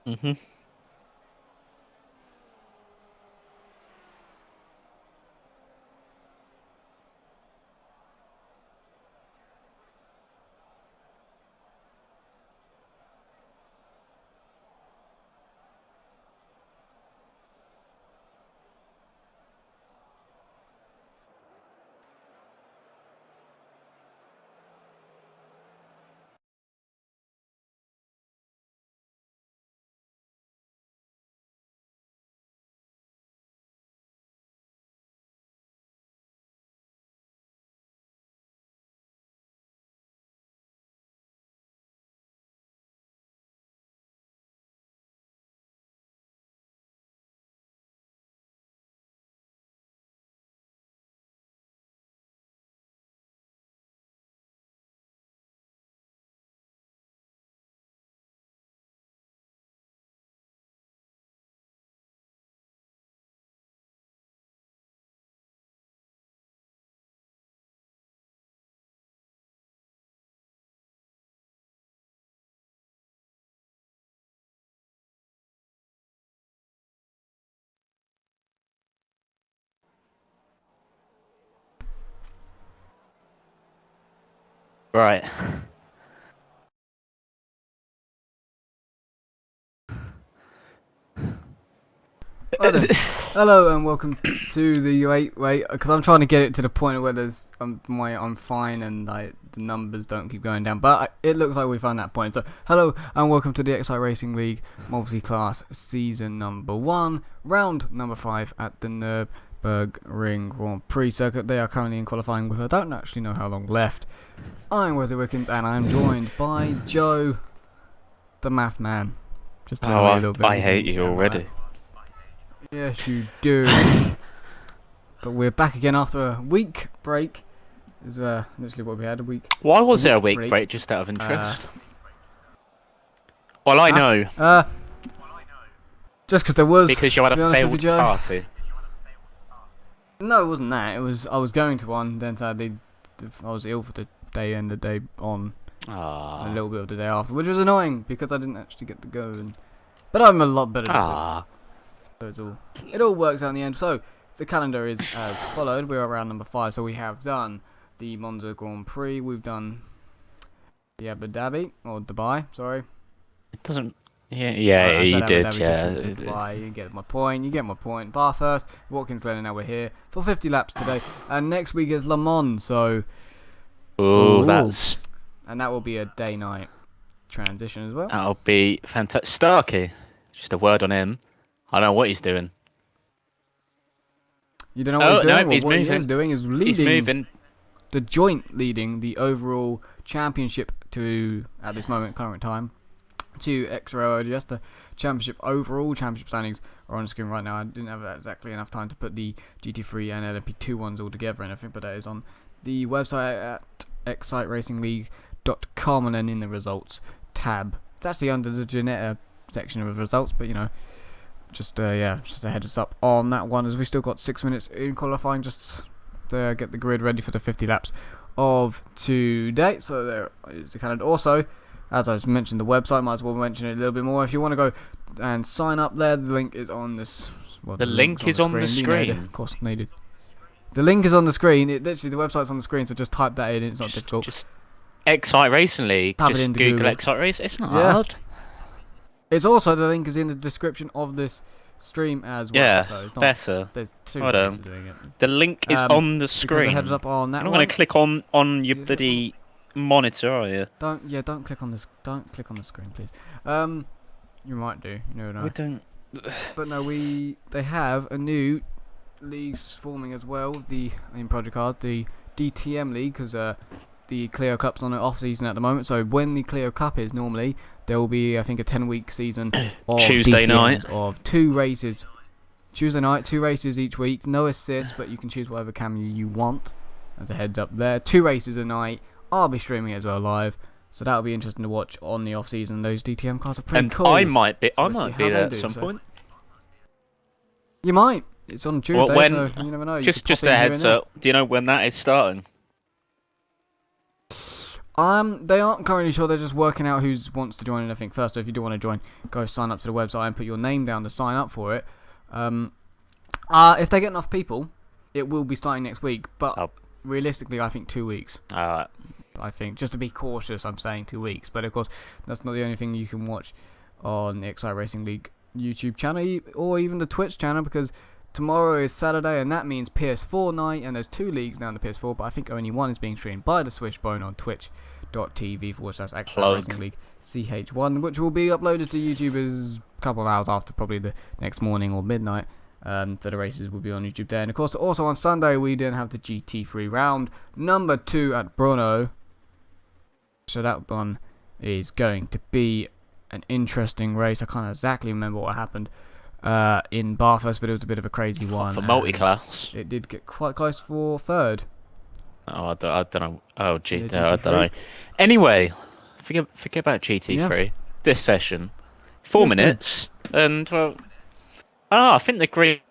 Hmm. Right. Right then, hello and welcome to the wait, because I'm trying to get it to the point where there's I'm fine and like the numbers don't keep going down, but it looks like we found that point. So hello and welcome to the Xcite Racing League multi-class season number 1, round number 5 at the Nurburgring Grand Prix circuit. They are currently in qualifying with I don't actually know how long left. I'm Wesley Wickens and I'm joined by Joe, the math man. Just to Oh, annoy you a little bit. I hate you already. Yes, you do. But we're back again after a week break. Is literally what we had, a week. Why was there a week break just out of interest? Well, I know. Just because there was. Because you had a failed party. No, it wasn't that. It was I was going to one, then sadly I was ill for the day and the day on. Ah. A little bit of the day after, which was annoying because I didn't actually get to go. But I'm a lot better this week. So it all works out in the end. So the calendar is as followed. We're around number 5, so we have done the Monza Grand Prix. We've done the Abu Dhabi or Dubai. Sorry. It doesn't. Yeah, you did. Dubai. You get my point. Bathurst, Watkins Glen, and now we're here for 50 laps today. And next week is Le Mans. So. Oh, that's. And that will be a day-night transition as well. That'll be fantastic. Starkey, just a word on him. I don't know what he's doing. You don't know what he's doing? No, he's moving. What he is doing is leading. He's moving. The joint leading the overall championship to, at this moment, current time, to XRL. Just the championship overall championship standings are on the screen right now. I didn't have exactly enough time to put the GT3 and LMP2 ones all together and everything, but that is on the website at xciteracingleague.com and then in the results tab. It's actually under the Janetta section of results, but you know, just a heads up on that one, as we still got 6 minutes in qualifying just to get the grid ready for the 50 laps of today. So there is the calendar. Also, as I mentioned, the website, might as well mention it a little bit more. If you want to go and sign up there, the link is on this. Well, the link is on the screen. Of course, needed. The link is on the screen. Literally, the website's on the screen, so just type that in. It's not difficult. Just Xcite Racing League. Type just it into Google Xcite Racing. It's not hard. It's also, the link is in the description of this stream as well. Yeah, so it's not, better. There's two Hold ways on. of doing it. The link is on the screen. Heads up on that. I'm not going to click on your bloody monitor, are you? Don't click on this. Don't click on the screen, please. You might do. You never know. We don't. But no, they have a new league forming as well. In Project Cars, the DTM league, because the Clio Cup's on an off season at the moment. So when the Clio Cup is normally, there will be, I think, a 10-week season of Tuesday DTMs night of 2 races. Tuesday night, 2 races each week. No assists, but you can choose whatever camera you want. As a heads up there, 2 races a night. I'll be streaming it as well live, so that'll be interesting to watch on the off season. Those DTM cars are pretty cool. I might be there at some point. You might. It's on Tuesday, so you never know. Just a heads up. Do you know when that is starting? They aren't currently sure. They're just working out who wants to join anything first. So if you do want to join, go sign up to the website and put your name down to sign up for it. If they get enough people, it will be starting next week. But realistically, I think 2 weeks. Alright. I think, just to be cautious, I'm saying 2 weeks. But of course, that's not the only thing you can watch on the Xcite Racing League YouTube channel or even the Twitch channel, because tomorrow is Saturday and that means PS4 night, and there's 2 leagues now on the PS4, but I think only one is being streamed by the Switchbone on twitch.tv/Xcite Racing League CH1, which will be uploaded to YouTube a couple of hours after, probably the next morning or midnight. So the races will be on YouTube there. And of course, also on Sunday, we then have the GT3 round number 2 at Brno. So that one is going to be an interesting race. I can't exactly remember what happened in Bathurst, but it was a bit of a crazy one. For multi-class. It did get quite close for third. Oh, I don't know. Oh, I don't know. Anyway, forget about GT3. Yeah. This session, 4 minutes, and well, I think the grid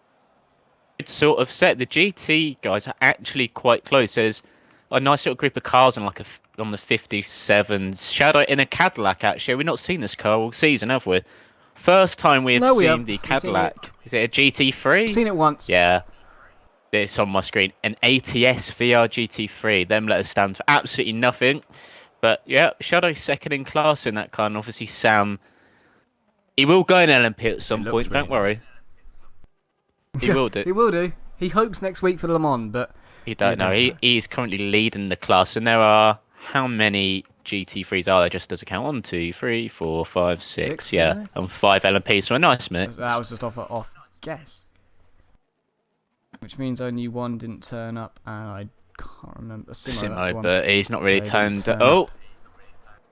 sort of set. The GT guys are actually quite close. There's a nice little group of cars on on the 57s. Shadow in a Cadillac. Actually, we've not seen this car all season, have we? First time we have seen the Cadillac. Is it a GT3? I've seen it once. Yeah. It's on my screen. An ATS VR GT3. Them letters stand for absolutely nothing. But yeah, Shadow second in class in that car. And obviously Sam, he will go in LMP at some point. Don't worry. He will do. He will do. He hopes next week for Le Mans, but he don't know. He's currently leading the class, and there are how many GT3s are there? Just as a count, 1, 2, 3, 4, 5, 6, yeah, and 5 LMPs. So a nice mix. That was just off guess, which means only one didn't turn up, and I can't remember. Simo, but he's not really turned. Oh,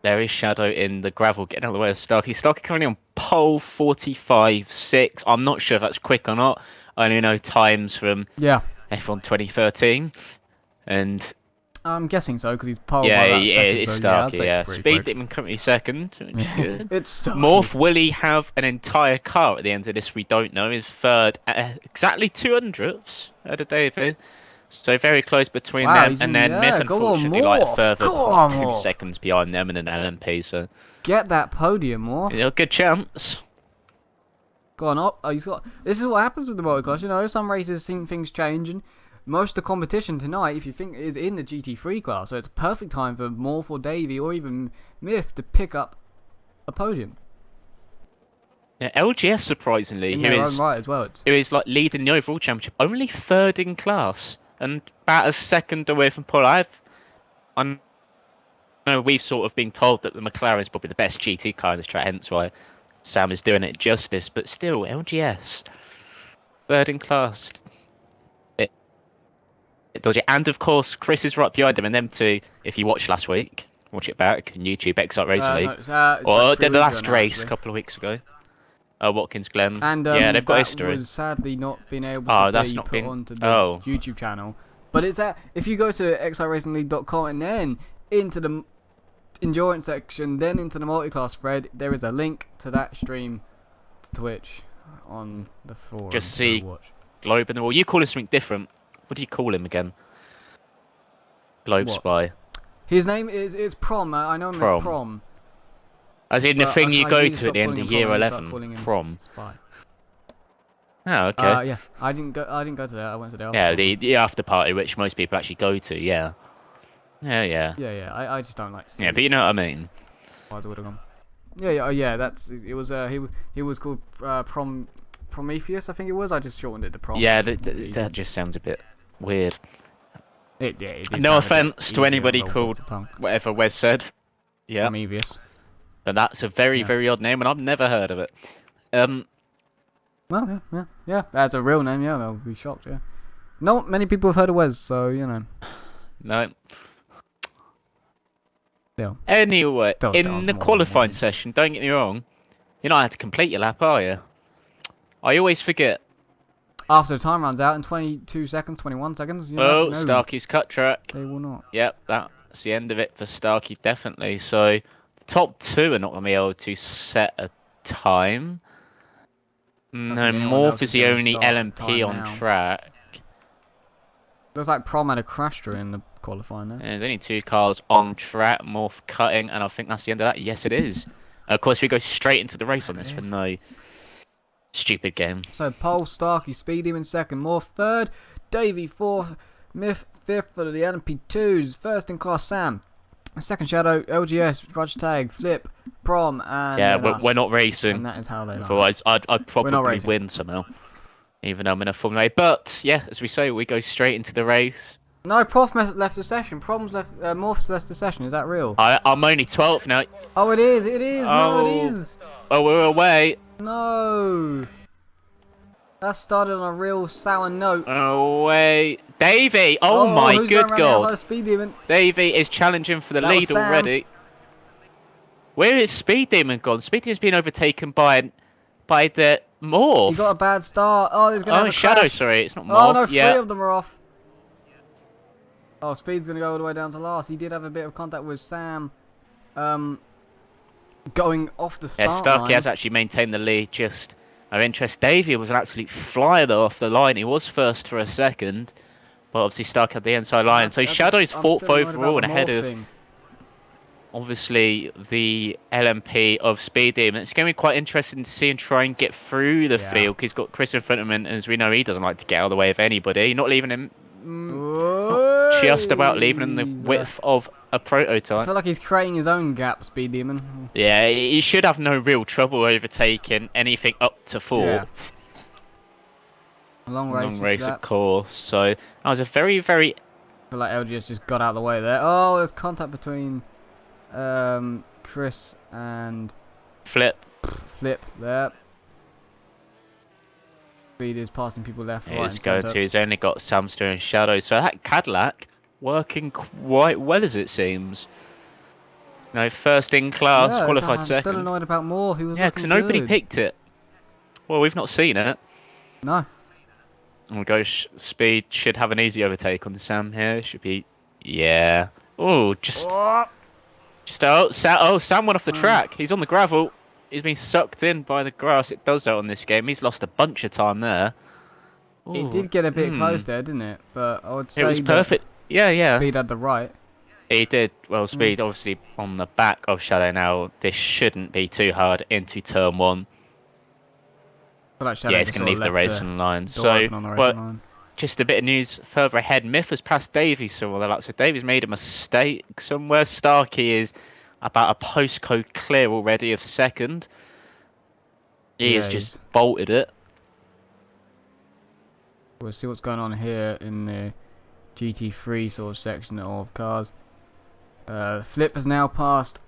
there is Shadow in the gravel, getting out of the way of Starkey. Starkey currently on pole 45.6. I'm not sure if that's quick or not. I only know times from F1 2013, and I'm guessing so because he's pole. It's Starkey. Yeah, Speed Demon currently second, which is good. It's Starkey. Morph, will he have an entire car at the end of this? We don't know. He's third, exactly 200ths out of David. So very close between them, and then Myth, unfortunately, like further 2 seconds behind them in an LMP. So get that podium, Morph. Yeah, good chance. Go on up. Oh, this is what happens with the multi-class. You know, some races seem things change, and most of the competition tonight, if you think, is in the GT3 class. So it's a perfect time for Morph or Davey or even Myth to pick up a podium. Yeah, LGS surprisingly, in their own right as well. Who is like leading the overall championship, only third in class and about a second away from pole. I know we've sort of been told that the McLaren is probably the best GT car in this track, hence why Sam is doing it justice, but still, LGS, third in class. It does it. And of course, Chris is right behind him, and them two, if you watched last week, watch it back on YouTube, Xcite Racing League. Or the last race a couple of weeks ago. Watkins Glen. And yeah, they've got history. Was sadly not been able to be put onto the YouTube channel. But it's if you go to xracingleague.com and then into the endurance section, then into the multi-class thread, there is a link to that stream to Twitch on the forum. Just see Globe in the wall. You call him something different. What do you call him again? Globe Spy. His name is Prom. I know him as Prom. As in the thing you go to at the end of year 11. Prom. Spy. Oh, okay. Yeah, I didn't go to that. I went to the after party. The after party, which most people actually go to. Yeah. Yeah. I just don't like. Yeah, but you know what I mean. I would have gone. Yeah. It was. He was called Prometheus, I think it was. I just shortened it to Prom. Yeah, that just sounds a bit weird. No offense to anybody called whatever Wes said. Yeah. Prometheus. But that's a very, very odd name, and I've never heard of it. Well, yeah. That's a real name. Yeah, they'll be shocked. Yeah. Not many people have heard of Wes, so you know. No. Yeah. Anyway, in the qualifying session, don't get me wrong, you're not had to complete your lap, are you? I always forget. After the time runs out in 22 seconds, 21 seconds. You Starkey's cut track. They will not. Yep, that's the end of it for Starkey, definitely. So the top two are not going to be able to set a time. No, Morph is the only LMP on track. Looks like Prom had a crash during the qualifying there. There's only 2 cars on track, more for cutting, and I think that's the end of that. Yes, it is. Of course, we go straight into the race on this for no stupid game. So, Pole, Starkey, Speedy in second, Morph third, Davey fourth, Myth fifth for the LMP2s, first in class Sam, second Shadow, LGS, Rudge Tag, Flip, Prom, and yeah, we're not racing. And that is how they like. Otherwise, I'd probably win somehow, even though I'm in a Formula A. But yeah, as we say, we go straight into the race. No, Prof left the session. Prom's left. Morph's left the session. Is that real? I'm only 12th now. Oh, it is. It is. Oh. No, it is. Oh, we're away. No. That started on a real sour note. Away. Davey. Oh my good God. Speed Demon? Davey is challenging for the lead already. Where is Speed Demon gone? Speed Demon's been overtaken by the Morph. He got a bad start. Oh, there's gonna be a Shadow. crash. Sorry, it's not Morph. Oh no, 3 of them are off. Oh, Speed's gonna go all the way down to last. He did have a bit of contact with Sam, going off the start line. Starkey has actually maintained the lead. Just of interest, Davey was an absolute flyer though off the line. He was first for a second, but obviously Starkey had the inside line. So Shadow's 4th overall and ahead of obviously the LMP of Speed Demon. It's going to be quite interesting to see him try and get through the field. He's got Chris in front of him, and as we know, he doesn't like to get out of the way of anybody. Not leaving him. Just about leaving him the width of a prototype. I feel like he's creating his own gap, Speed Demon. Yeah, he should have no real trouble overtaking anything up to 4th. Yeah. A long race of course. So that was a very, very... I feel like LGS just got out of the way there. Oh, there's contact between Chris and... Flip there. Speed is passing people left, right, He's going to. He's only got Samster and Shadow. So that Cadillac working quite well, as it seems. No, first in class, qualified second. I'm still annoyed about more. He was because nobody picked it. Well, we've not seen it. No. And Speed should have an easy overtake on the Sam here. Should be, yeah. Oh, Sam went off the track. He's on the gravel. He's been sucked in by the grass. It does that on this game. He's lost a bunch of time there. Ooh. It did get a bit close there, didn't it? But I would say it was perfect. Yeah. Speed had the right. He did. Well, Speed obviously on the back of Shadow now. This shouldn't be too hard into turn 1. Like yeah, it's going to leave the racing line. So, just a bit of news further ahead. Myth has passed Davey somewhere. So Davey's made a mistake somewhere. Starkey is about a postcode clear already of second. He has just bolted it. We'll see what's going on here in the GT3 sort of section of cars. Flip has now passed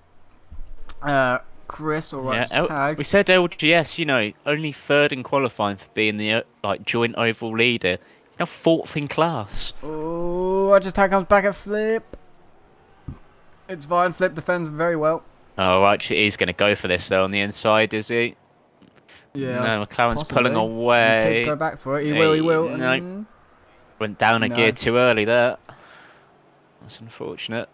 Chris or Tag. We said LGS, only 3rd in qualifying for being the joint overall leader. He's now 4th in class. Oh, Rogers Tag comes back at Flip. It's fine. Flip defends very well. Oh, actually, he's going to go for this though on the inside, is he? Yeah. No, McLaren's pulling away. He could go back for it. He will. No. Went down a gear too early there. That's unfortunate.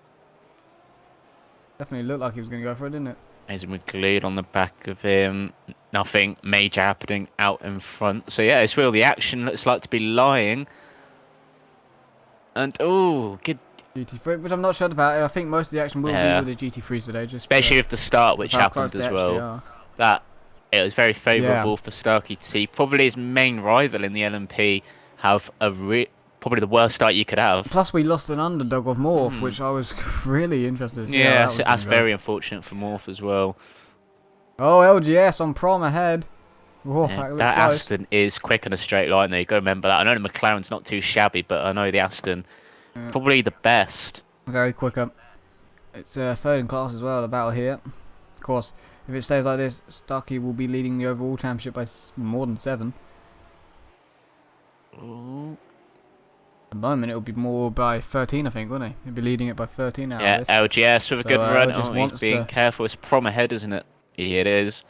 Definitely looked like he was going to go for it, didn't it? There's McLeod on the back of him. Nothing major happening out in front. So yeah, it's real. The action looks like to be lying. And good. GT3, which I'm not sure about. I think most of the action will be with the GT3 today. Especially with the start, which happened as well. It was very favourable for Starkey to see. Probably his main rival in the LMP have probably the worst start you could have. Plus, we lost an underdog of Morph, which I was really interested to see. Yeah, that's very unfortunate for Morph as well. Oh, LGS on Prom ahead. Whoa, that Aston is quick in a straight line there. You got to remember that. I know the McLaren's not too shabby, but I know the Aston probably the best. Very quick up. It's 3rd in class as well, the battle here. Of course, if it stays like this, Starkey will be leading the overall championship by more than 7. Ooh. At the moment, it will be more by 13, I think, wouldn't he? He'll be leading it by 13 out of this. LGS with a good run. He's being careful. It's Prom ahead, isn't it? Yeah, it is.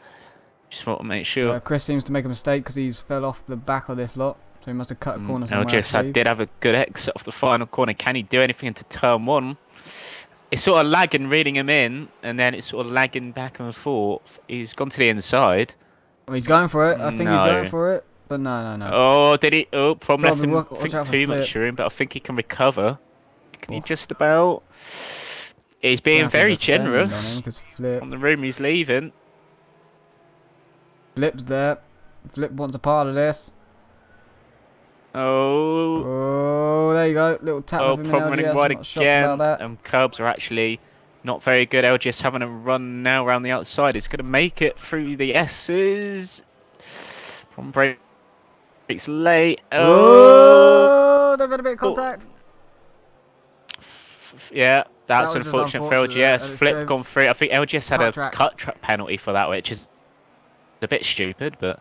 Just want to make sure. Chris seems to make a mistake because he's fell off the back of this lot. So he must have cut a corner somewhere. LGS did have a good exit off the final corner. Can he do anything into turn 1? It's sort of lagging, reading him in, and then it's sort of lagging back and forth. He's gone to the inside. Well, he's going for it. I think he's going for it. But no. Oh, did he? Oh, Prom left Probably him, I watch think, out for too Flip. much room, but I think he can recover. Can he Oh. just about? He's being very generous Flip. on the room he's leaving. Flip's there. Flip wants a part of this. Oh. Oh, there you go. Little tap Oh, with him in Prom running LGS. wide I'm not shocked about again. that. Cubs are actually not very good. LGS having a run now around the outside. It's going to make it through the S's. Prom breaks late. Oh, they've had a bit of contact. Yeah, that's That was just unfortunate for unfortunate there, LGS. and it's Flip going gone through. I think LGS had a track. cut track penalty for that, which is a bit stupid, but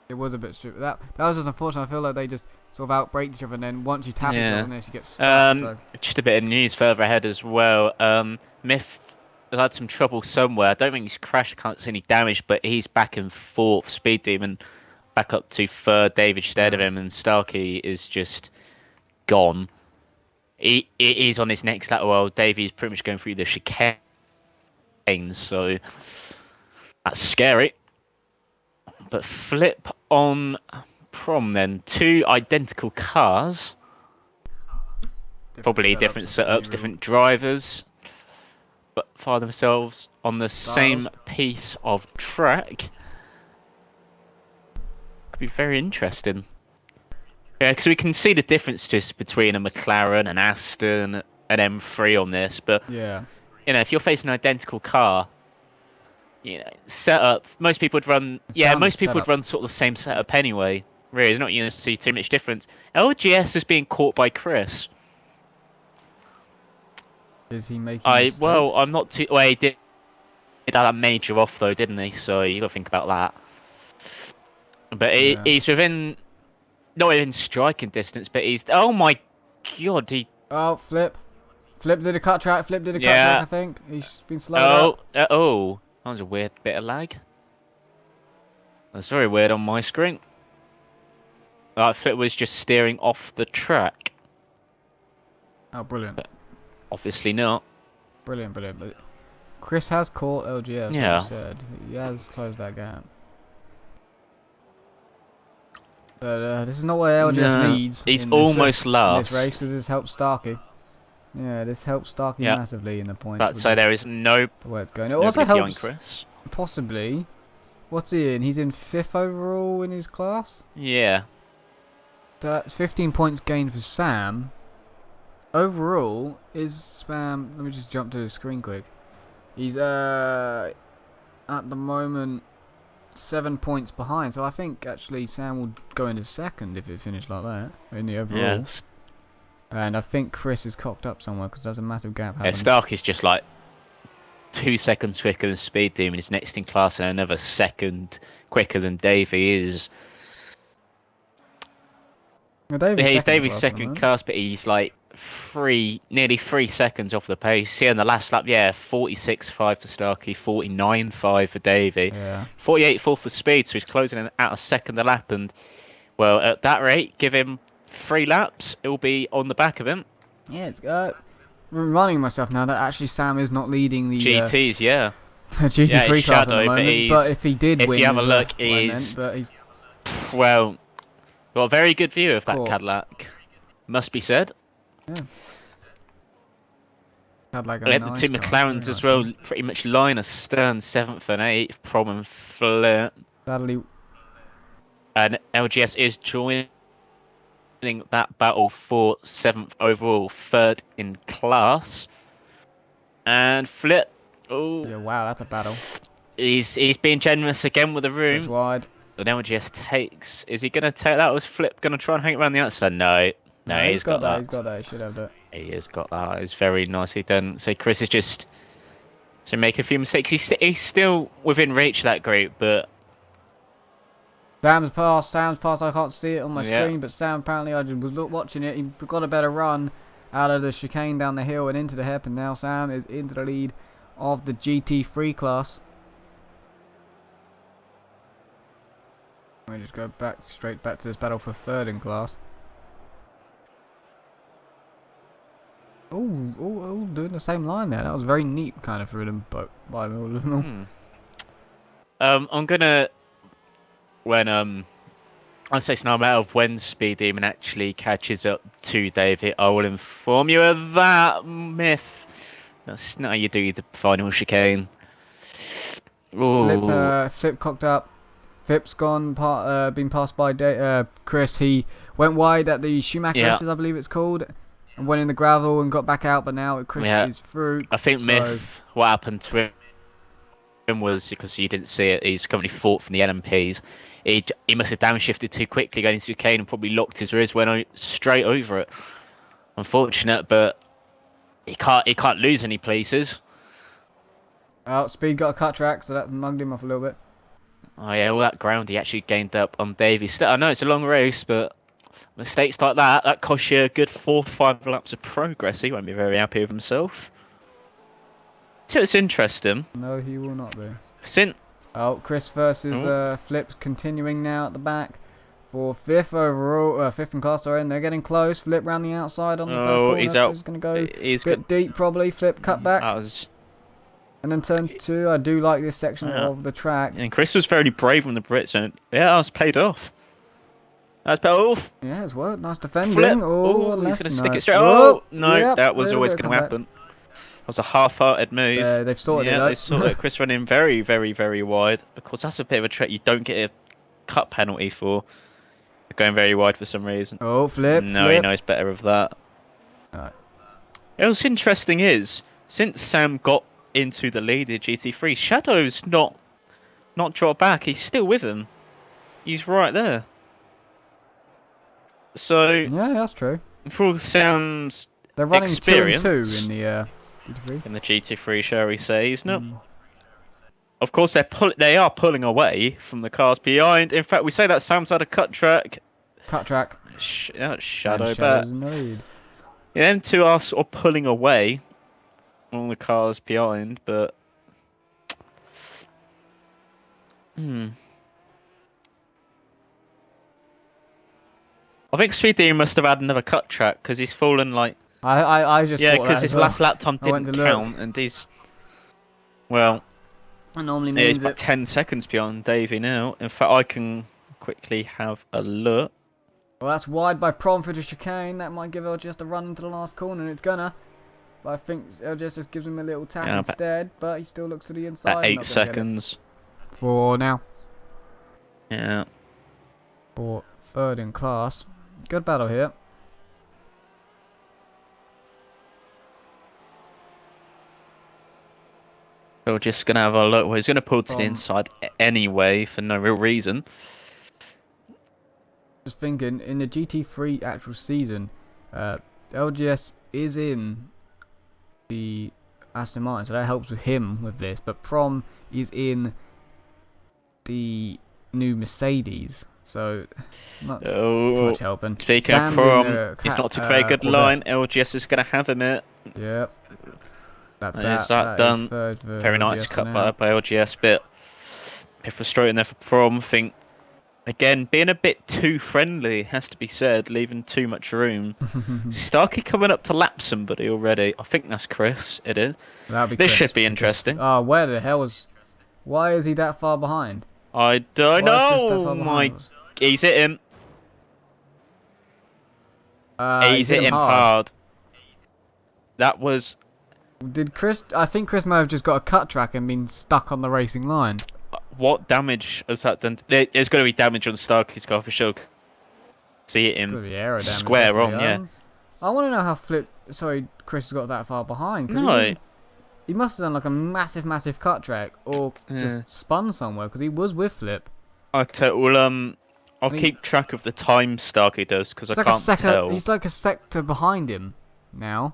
It was a bit stupid. That was just unfortunate. I feel like they just sort of outbreak each other, and then once you tap each other on this, you get stuck. So. Just a bit of news further ahead as well. Myth has had some trouble somewhere. I don't think he's crashed. Can't see any damage, but he's back in fourth. Speed Demon back up to third. David instead of him, and Starkey is just gone. He's on his next lap. Well, Davey's pretty much going through the chicane, so that's scary. But Flip on Prom then. Two identical cars. Probably different setups, different drivers. But find themselves on the same piece of track. Could be very interesting. Yeah, because we can see the difference just between a McLaren, an Aston, an M3 on this. But yeah, if you're facing an identical car, setup. Most people would run. Most people would run sort of the same setup anyway. Really, it's not going to see too much difference. LGS is being caught by Chris. Is he making mistakes? Well, I'm not too. Well, he did have a major off though, didn't he? So you got to think about that. But he's within, not within striking distance, but he's. Oh my God, he. Oh, Flip did a cut track. Flip did a cut track. I think he's been slowed up. Oh. That was a weird bit of lag. That's very weird on my screen. Flip was just steering off the track. Oh, brilliant. But obviously not. Brilliant. But Chris has caught LGS, yeah. like you said. He has closed that gap. But this is not what LGS needs. He's almost last. In this race, because this helps Starkey. Yeah, this helps Starkey massively in the points. But so there is no. The way it's going. It also helps Chris. Possibly. What's he in? He's in 5th overall in his class. Yeah. That's 15 points gained for Sam. Overall, is Spam. Let me just jump to the screen quick. He's at the moment 7 points behind. So I think actually Sam will go into second if it finished like that in the overall. Yes. And I think Chris is cocked up somewhere because there's a massive gap. Yeah, Stark is just like 2 seconds quicker than Speed Demon. He's next in class and another second quicker than Davey is. Well, he's Davey's second class, but he's like nearly 3 seconds off the pace. See, in the last lap, 46.5 for Starkey, 49.5 for Davey, 48.4 for Speed, so he's closing in at a second a lap. And, well, at that rate, give him 3 laps, it will be on the back of him. Yeah, it's reminding myself now that actually Sam is not leading the GTs, GT3 class at the moment. But if he did win, if you have a look, he's well, got a very good view of that Cadillac. Must be said. Yeah. Cadillac the 2 McLarens as well, pretty much line astern, 7th and 8th, Prom and Flip. And LGS is joining that battle for 7th overall, 3rd in class. And Flip, yeah, wow, that's a battle. He's being generous again with the room. It's wide. And LGS takes. Is he going to take that? Was Flip going to try and hang around the outside? No, he's got that. He's got that. He should have that. He has got that. It's very nicely done. So Chris is just to make a few mistakes. He's still within reach of that group, but. Sam's pass. I can't see it on my screen, but Sam apparently I just was watching it. He got a better run out of the chicane down the hill and into the hip, and now Sam is into the lead of the GT3 class. We just go straight back to this battle for 3rd in class. Oh, doing the same line there. That was very neat, kind of for them, but by all of them. I'm gonna when I'd say it's no matter of when Speed Demon actually catches up to David. I will inform you of that myth. That's not how you do the final chicane. Ooh. Flip cocked up. Flip's been passed by Chris. He went wide at the Schumacher races, I believe it's called, and went in the gravel and got back out. But now Chris is through. I think myth. What happened to him was because you didn't see it. He's currently fourth from the LMPs. He must have downshifted too quickly going into chicane and probably locked his rears, went straight over it. Unfortunate, but he can't lose any places. Oh, Speed got a cut track, so that mugged him off a little bit. Oh yeah, all that ground he actually gained up on Davey. I know it's a long race, but mistakes like that cost you a good 4 or 5 laps of progress. He won't be very happy with himself. So it's interesting. No, he will not be. Chris versus Flip continuing now at the back for 5th overall, 5th in class, sorry, and they're getting close. Flip round the outside on the first corner. He's out. He's going to go a bit deep probably. Flip cut back. And then turn 2. I do like this section of the track. And Chris was very brave on the Brits, and that was paid off. That's paid off. Yeah, it's worked. Nice defending. Flip. Oh, he's going to stick it straight. Oh, no, yep, that was always going to happen. That was a half-hearted move. They've sorted it. Yeah, they sorted it. Chris running very, very, very wide. Of course, that's a bit of a trick you don't get a cut penalty for. Going very wide for some reason. Oh, Flip. No, he knows better of that. Right. What's interesting is, since Sam got into the lead in GT3, Shadow's not dropped back. He's still with him. He's right there. So yeah, that's true. For Sam's they're running experience 2 and 2 in the GT3. In the GT3, shall we say? He's not. Of course, they are pulling away from the cars behind. In fact, we say that Sam's had a cut track. Shadow back. Yeah, them two are sort of pulling away on the cars behind, but I think Speed Demon must have had another cut track because he's fallen like. I just because his last lap time didn't count, and he's well. That normally means he's about 10 seconds behind Davey now. In fact, I can quickly have a look. Well, that's wide by Prom for the chicane. That might give LGS a run into the last corner, and it's gonna. But I think LGS just gives him a little tap instead. But he still looks to the inside. At 8 seconds. For now. Yeah. For 3rd in class. Good battle here. We're just going to have a look. Well, he's going to pull to the inside anyway for no real reason. Just thinking, in the GT3 actual season, LGS is in the Aston Martin, so that helps with him with this. But Prom is in the new Mercedes, so not too much helping. Speaking of Prom, he's not took a very good line. LGS is going to have him it. Yep. That's that done. Very nice cut by LGS, bit frustrating there for Prom. I think, again, being a bit too friendly, has to be said, leaving too much room. Starkey coming up to lap somebody already. I think that's Chris. It is. This should be interesting. Oh, where the hell is... Why is he that far behind? I don't know. He's hit him. He's hit him hard. That was... Did Chris... I think Chris may have just got a cut track and been stuck on the racing line. What damage has that done? There's going to be damage on Starkey's car for sure. See it him square on, yeah. I want to know how Chris has got that far behind. No. He must have done like a massive cut track or just spun somewhere because he was with Flip. I'll keep track of the time Starkey does because I can't tell. He's like a sector behind him now.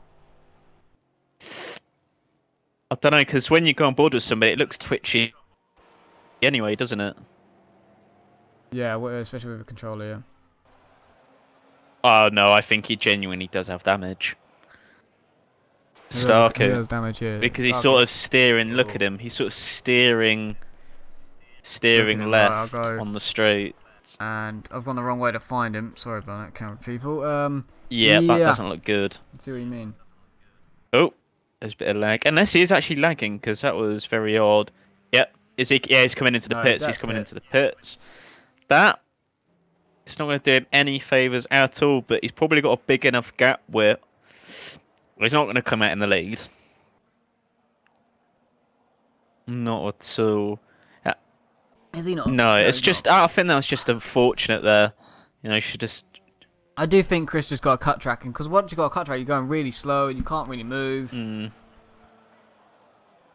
I don't know, because when you go on board with somebody, it looks twitchy anyway, doesn't it? Yeah, especially with a controller, yeah. Oh, no, I think he genuinely does have damage. Starkey. He has damage here. Because he's sort of steering, look at him, he's sort of steering left on the straight. And I've gone the wrong way to find him. Sorry about that, camera people. Yeah, that doesn't look good. I see what you mean. Oh, there's a bit of lag. Unless he is actually lagging, because that was very odd. Yep. Is he? Yeah, he's coming into the pits. He's coming into the pits. That It's not going to do him any favours at all, but he's probably got a big enough gap where he's not going to come out in the lead. Not at all. Is he not? No, it's just. Not. I think that was just unfortunate there. You know, you should just. I do think Chris just got a cut track, because once you got a cut track, you're going really slow and you can't really move. And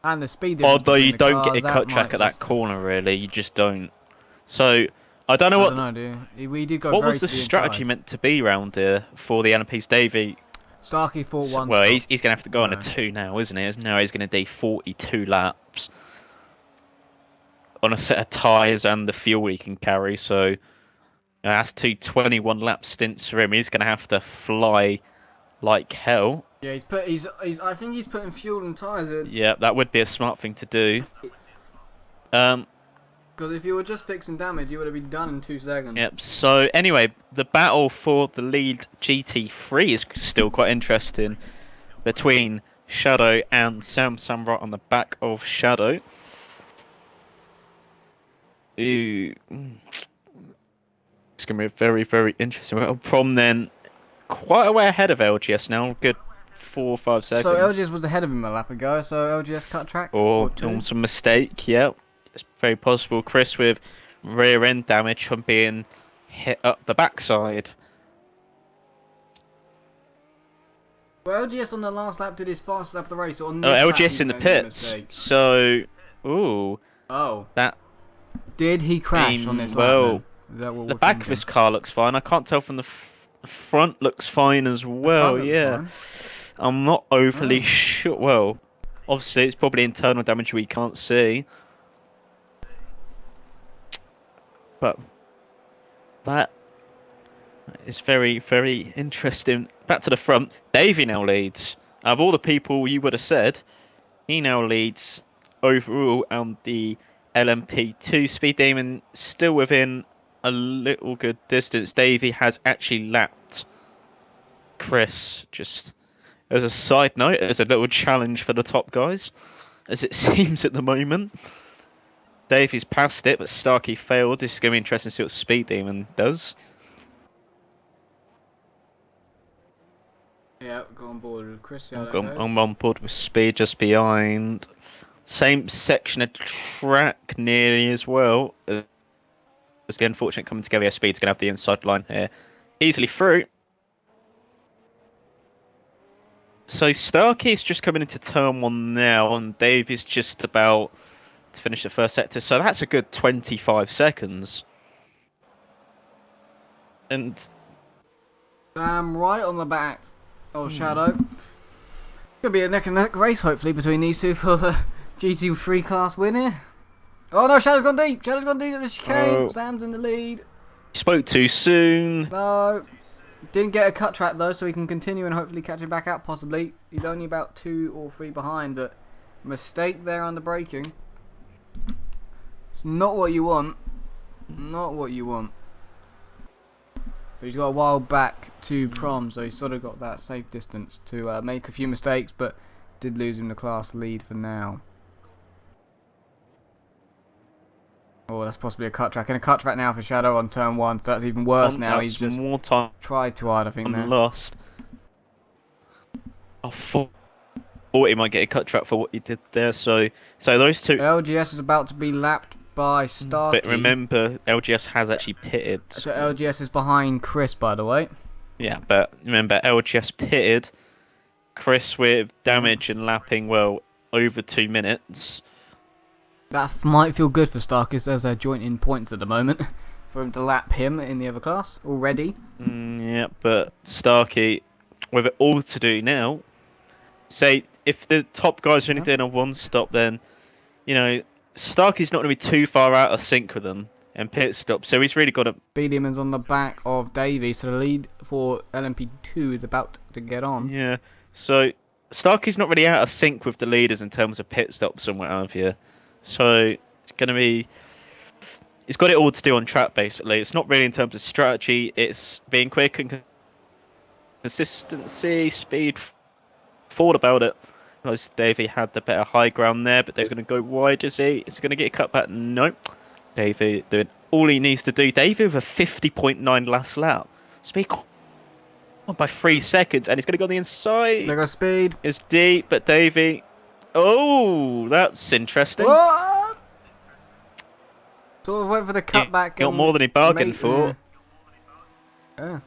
the speed. Although you don't get a cut track at that corner, really, you just don't. So I don't know what. I don't know, we did go. What was the strategy meant to be round here for the LMP's Davey? Starkey thought one. Well, he's going to have to go on a 2 now, isn't he? Now he's going to do 42 laps on a set of tyres and the fuel he can carry. So that's 21 lap stints for him. He's going to have to fly like hell. Yeah, I think he's putting fuel and tyres in. Yeah, that would be a smart thing to do. Because if you were just fixing damage, you would have been done in 2 seconds. Yep. So anyway, the battle for the lead GT3 is still quite interesting between Shadow and Sam right on the back of Shadow. Ooh. It's going to be very, very interesting. Well, Prom then quite a way ahead of LGS now. Good 4 or 5 seconds. So LGS was ahead of him a lap ago. So LGS cut track. Or some mistake, yeah. It's very possible. Chris with rear end damage from being hit up the backside. Well, LGS on the last lap did his fastest lap of the race. On LGS in the pits. So, that. Did he crash on this lap? Well, the back of his car looks fine. I can't tell from the front looks fine as well. Yeah, I'm not overly sure. Well, obviously it's probably internal damage we can't see. But that is very, very interesting. Back to the front. Davey now leads. Out of all the people you would have said, he now leads overall on the LMP2. Speed Demon still within a little good distance. Davey has actually lapped Chris. Just as a side note, as a little challenge for the top guys, as it seems at the moment. Davey's passed it, but Starkey failed. This is going to be interesting to see what Speed Demon does. Yeah, go on board with Chris. I'm on board with Speed just behind. Same section of track nearly as well. As the unfortunate coming together, Speed's going to have the inside line here. Easily through. So Starkey's just coming into turn 1 now, and Davey's just about to finish the first sector, so that's a good 25 seconds. And right on the back of Shadow. Gonna be a neck and neck race, hopefully, between these two for the GT3 class winner. Oh no, Shadow's gone deep! Shadow's gone deep at the chicane. Sam's in the lead. Spoke too soon. No. Didn't get a cut track though, so he can continue and hopefully catch him back out, possibly. He's only about 2 or 3 behind, but mistake there on the braking. It's not what you want. Not what you want. But he's got a while back to Prom, so he's sort of got that safe distance to make a few mistakes, but did lose him the class lead for now. Oh, that's possibly a cut track. And a cut track now for Shadow on turn 1, so that's even worse now. He's just more time tried too hard, I think, there. Lost. I thought he might get a cut track for what he did there, so those two... LGS is about to be lapped by Starkey. But remember, LGS has actually pitted. So LGS is behind Chris, by the way. Yeah, but remember, LGS pitted. Chris with damage and lapping, well, over 2 minutes. That might feel good for Starkey, as there's a joint in points at the moment for him to lap him in the other class already. Yeah, but Starkey, with it all to do now, say, if the top guys are only doing a 1-stop, then, you know, Starkey's not going to be too far out of sync with them and pit stop, so he's really got to... Bedeman's on the back of Davey, so the lead for LMP2 is about to get on. Yeah, so Starkey's not really out of sync with the leaders in terms of pit stops and what have you. So it's going to be... He's got it all to do on track, basically. It's not really in terms of strategy, it's being quick and consistency, speed, thought about it. Davey had the better high ground there, but they're going to go wide, is he? Is he going to get cut back? Nope. Davey doing all he needs to do. David with a 50.9 last lap. Speed by 3 seconds, and he's going to go on the inside. There goes Speed. It's deep, but Davey. Oh, that's interesting. What? Sort of went for the cutback. Got more than he bargained for. Yeah.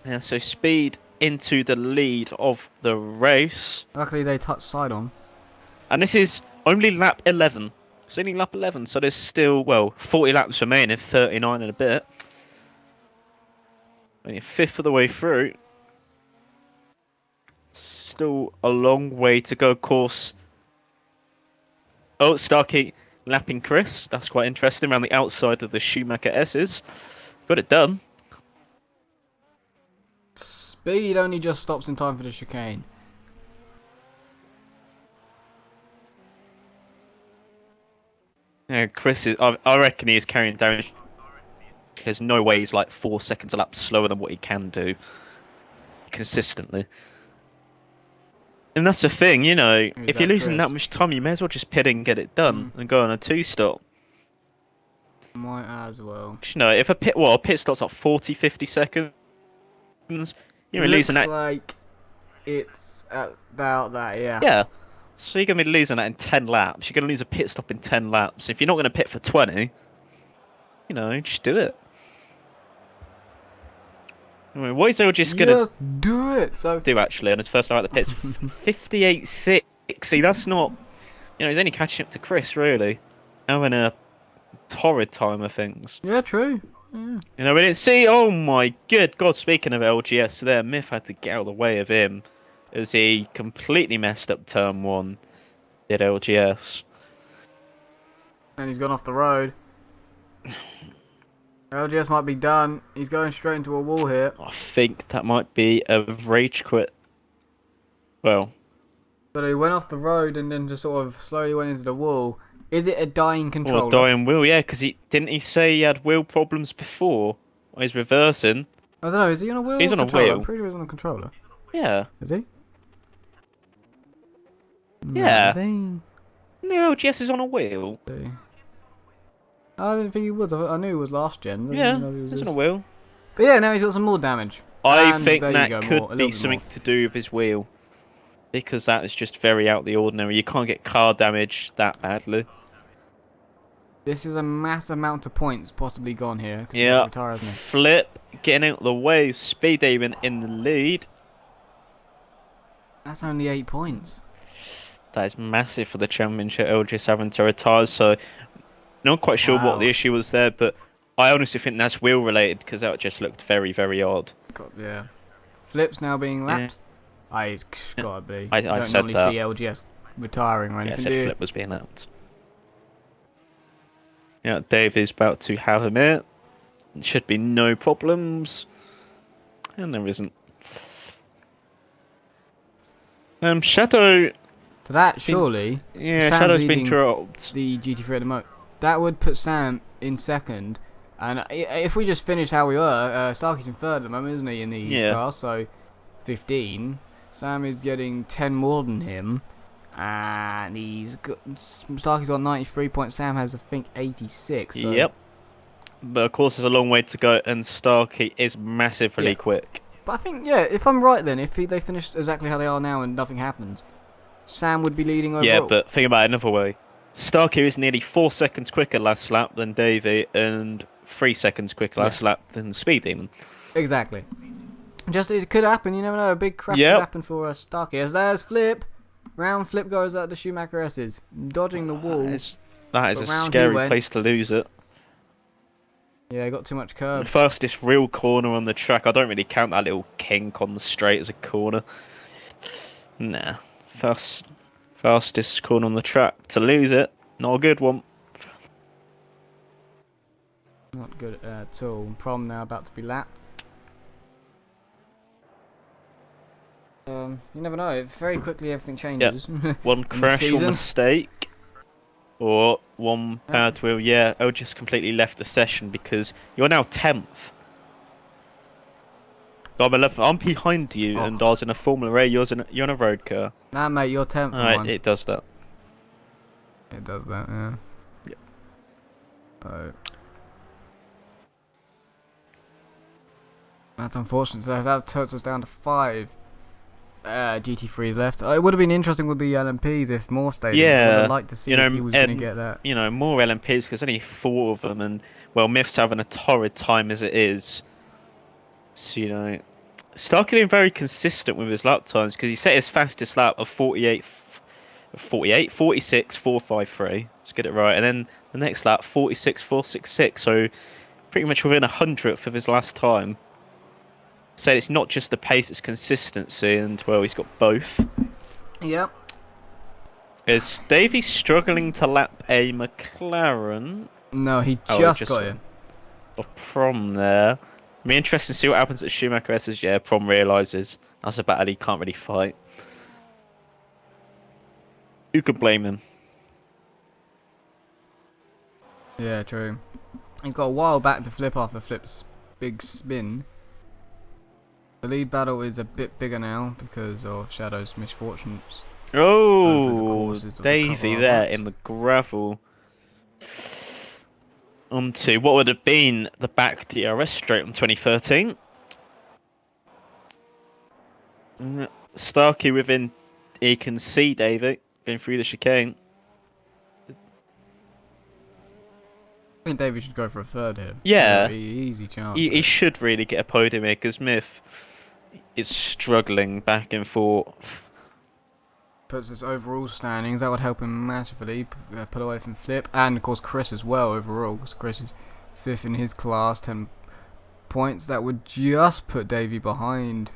Yeah, so Speed into the lead of the race. Luckily, they touched side on. And this is only lap 11. It's only lap 11, so there's still, well, 40 laps remaining, 39 and a bit. Only a fifth of the way through. Still a long way to go, of course. Oh, Starkey lapping Chris. That's quite interesting, around the outside of the Schumacher S's. Got it done. Speed only just stops in time for the chicane. Yeah, Chris is. I reckon he is carrying damage. There's no way he's like 4 seconds a lap slower than what he can do consistently. And that's the thing, you know, if you're losing that much time, you may as well just pit and get it done and go on a 2-stop. Might as well. You know, if a pit stop's like 40, 50 seconds, you're losing that. Like it's about that, yeah. Yeah. So you're going to be losing that in 10 laps. You're going to lose a pit stop in 10 laps. If you're not going to pit for 20, you know, just do it. I mean, what is he just going to do it? So do actually on his first lap at the pits? 58.6. That's not, you know, he's only catching up to Chris really, having a torrid time of things. Yeah, true. Yeah. You know, we didn't see. Oh my good God! Speaking of LGS, there, Myth had to get out of the way of him as he completely messed up turn 1. Did LGS, and he's gone off the road. LGS might be done. He's going straight into a wall here. I think that might be a rage quit. Well, but he went off the road and then just sort of slowly went into the wall. Is it a dying controller? Or a dying wheel, yeah, because didn't he say he had wheel problems before? Or he's reversing. I don't know, is he on a wheel? He's on a controller? wheel. I'm pretty sure he's on a controller. Yeah. Is he? Yeah. No, No, GS is on a wheel. I didn't think he was. I knew he was last gen. Yeah, he's on a wheel. But yeah, now he's got some more damage. I think that could be something to do with his wheel. Because that is just very out of the ordinary. You can't get car damage that badly. This is a mass amount of points possibly gone here. Yeah, retire, isn't it? Flip, getting out of the way. Speed Demon in the lead. That's only 8 points. That is massive for the championship. LGS having to retire, so not quite sure what the issue was there, but I honestly think that's wheel related because that just looked very, very odd. Yeah. Flip's now being lapped. He's gotta be. I don't said normally that. see LGS retiring or anything. Yeah, I said Flip was being lapped. Yeah, Dave is about to have him here. Should be no problems. And there isn't. Shadow. So that surely. Yeah, Shadow's been dropped. The GT3 at the moment. That would put Sam in second. And if we just finish how we were, Starkey's in third at the moment, isn't he, in the class? So 15. Sam is getting 10 more than him. And Starkey's got 93 points. Sam has, I think, 86. So. Yep. But of course, there's a long way to go, and Starkey is massively quick. But I think, yeah, if I'm right then, if they finish exactly how they are now and nothing happens, Sam would be leading overall. Yeah, but think about it another way. Starkey is nearly 4 seconds quicker last lap than Davey, and 3 seconds quicker last lap than Speed Demon. Exactly. Just, it could happen, you never know. A big crash could happen for Starkey. As there's Flip. Round Flip goes at the Schumacher S's. Dodging the wall. That is a scary place to lose it. Yeah, got too much curve. Fastest real corner on the track. I don't really count that little kink on the straight as a corner. Nah. Fastest corner on the track. To lose it, not a good one. Not good at all. Prom now about to be lapped. You never know. Very quickly everything changes. Yep. One crash or mistake, or one bad wheel. Yeah, I just completely left the session because you're now 10th. I'm 11th. I'm behind you, and I was in a Formula A. You're in a road car. Nah, mate, you're 10th. Alright, it does that. It does that, yeah. Yep. Oh. That's unfortunate. So that turns us down to 5 GT3s left. It would have been interesting with the LMPs if more stayed in. I would have Yeah, liked to see if he was going to get that. more LMPs because only 4 of them, and well, Myth's having a torrid time as it is. So Starkey being very consistent with his lap times because he set his fastest lap of 46.453. Let's get it right, and then the next lap 46.466. So pretty much within 100th of his last time. So it's not just the pace, it's consistency, and well, he's got both. Yep. Is Davey struggling to lap a McLaren? No, he just got in. Of Prom there. It'll be interesting to see what happens at Schumacher S's. Yeah, Prom realises that's a battle he can't really fight. Who could blame him? Yeah, true. He's got a while back to flip after Flip's big spin. The lead battle is a bit bigger now because of Shadow's misfortunes. Oh, Davey there in the gravel. Onto what would have been the back DRS straight on 2013. Starkey within, he can see Davey going through the chicane. I think Davey should go for a third here. Yeah, easy chance. He should really get a podium here because Myth is struggling back and forth. Puts his overall standings. That would help him massively. Pull away from Flip, and of course Chris as well overall. Because Chris is 5th in his class, 10 points. That would just put Davey behind.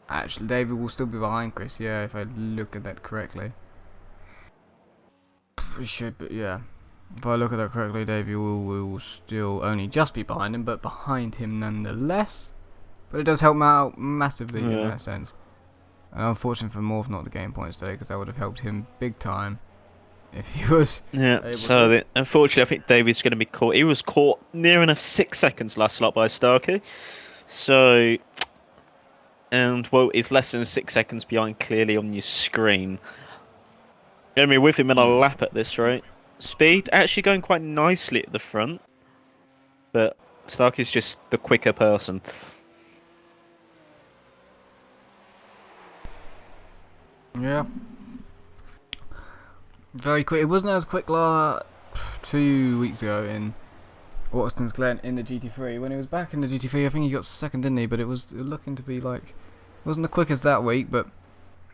Actually, Davey will still be behind Chris. Yeah, if I look at that correctly. He should, but yeah. If I look at that correctly, Davey will still only just be behind him, but behind him nonetheless. But it does help him out massively in that sense. And unfortunate for Morph not to gain points today, because that would have helped him big time if he was. Yeah, so unfortunately, I think Davey's going to be caught. He was caught near enough 6 seconds last lap by Starkey. So, and well, he's less than 6 seconds behind clearly on your screen. You're going to be with him in a lap at this rate. Speed actually going quite nicely at the front, but Starkey's just the quicker person. Yeah. Very quick. It wasn't as quick 2 weeks ago in Watson's Glen in the GT3. When he was back in the GT3, I think he got second, didn't he? But it was looking to be like... It wasn't the quickest that week, but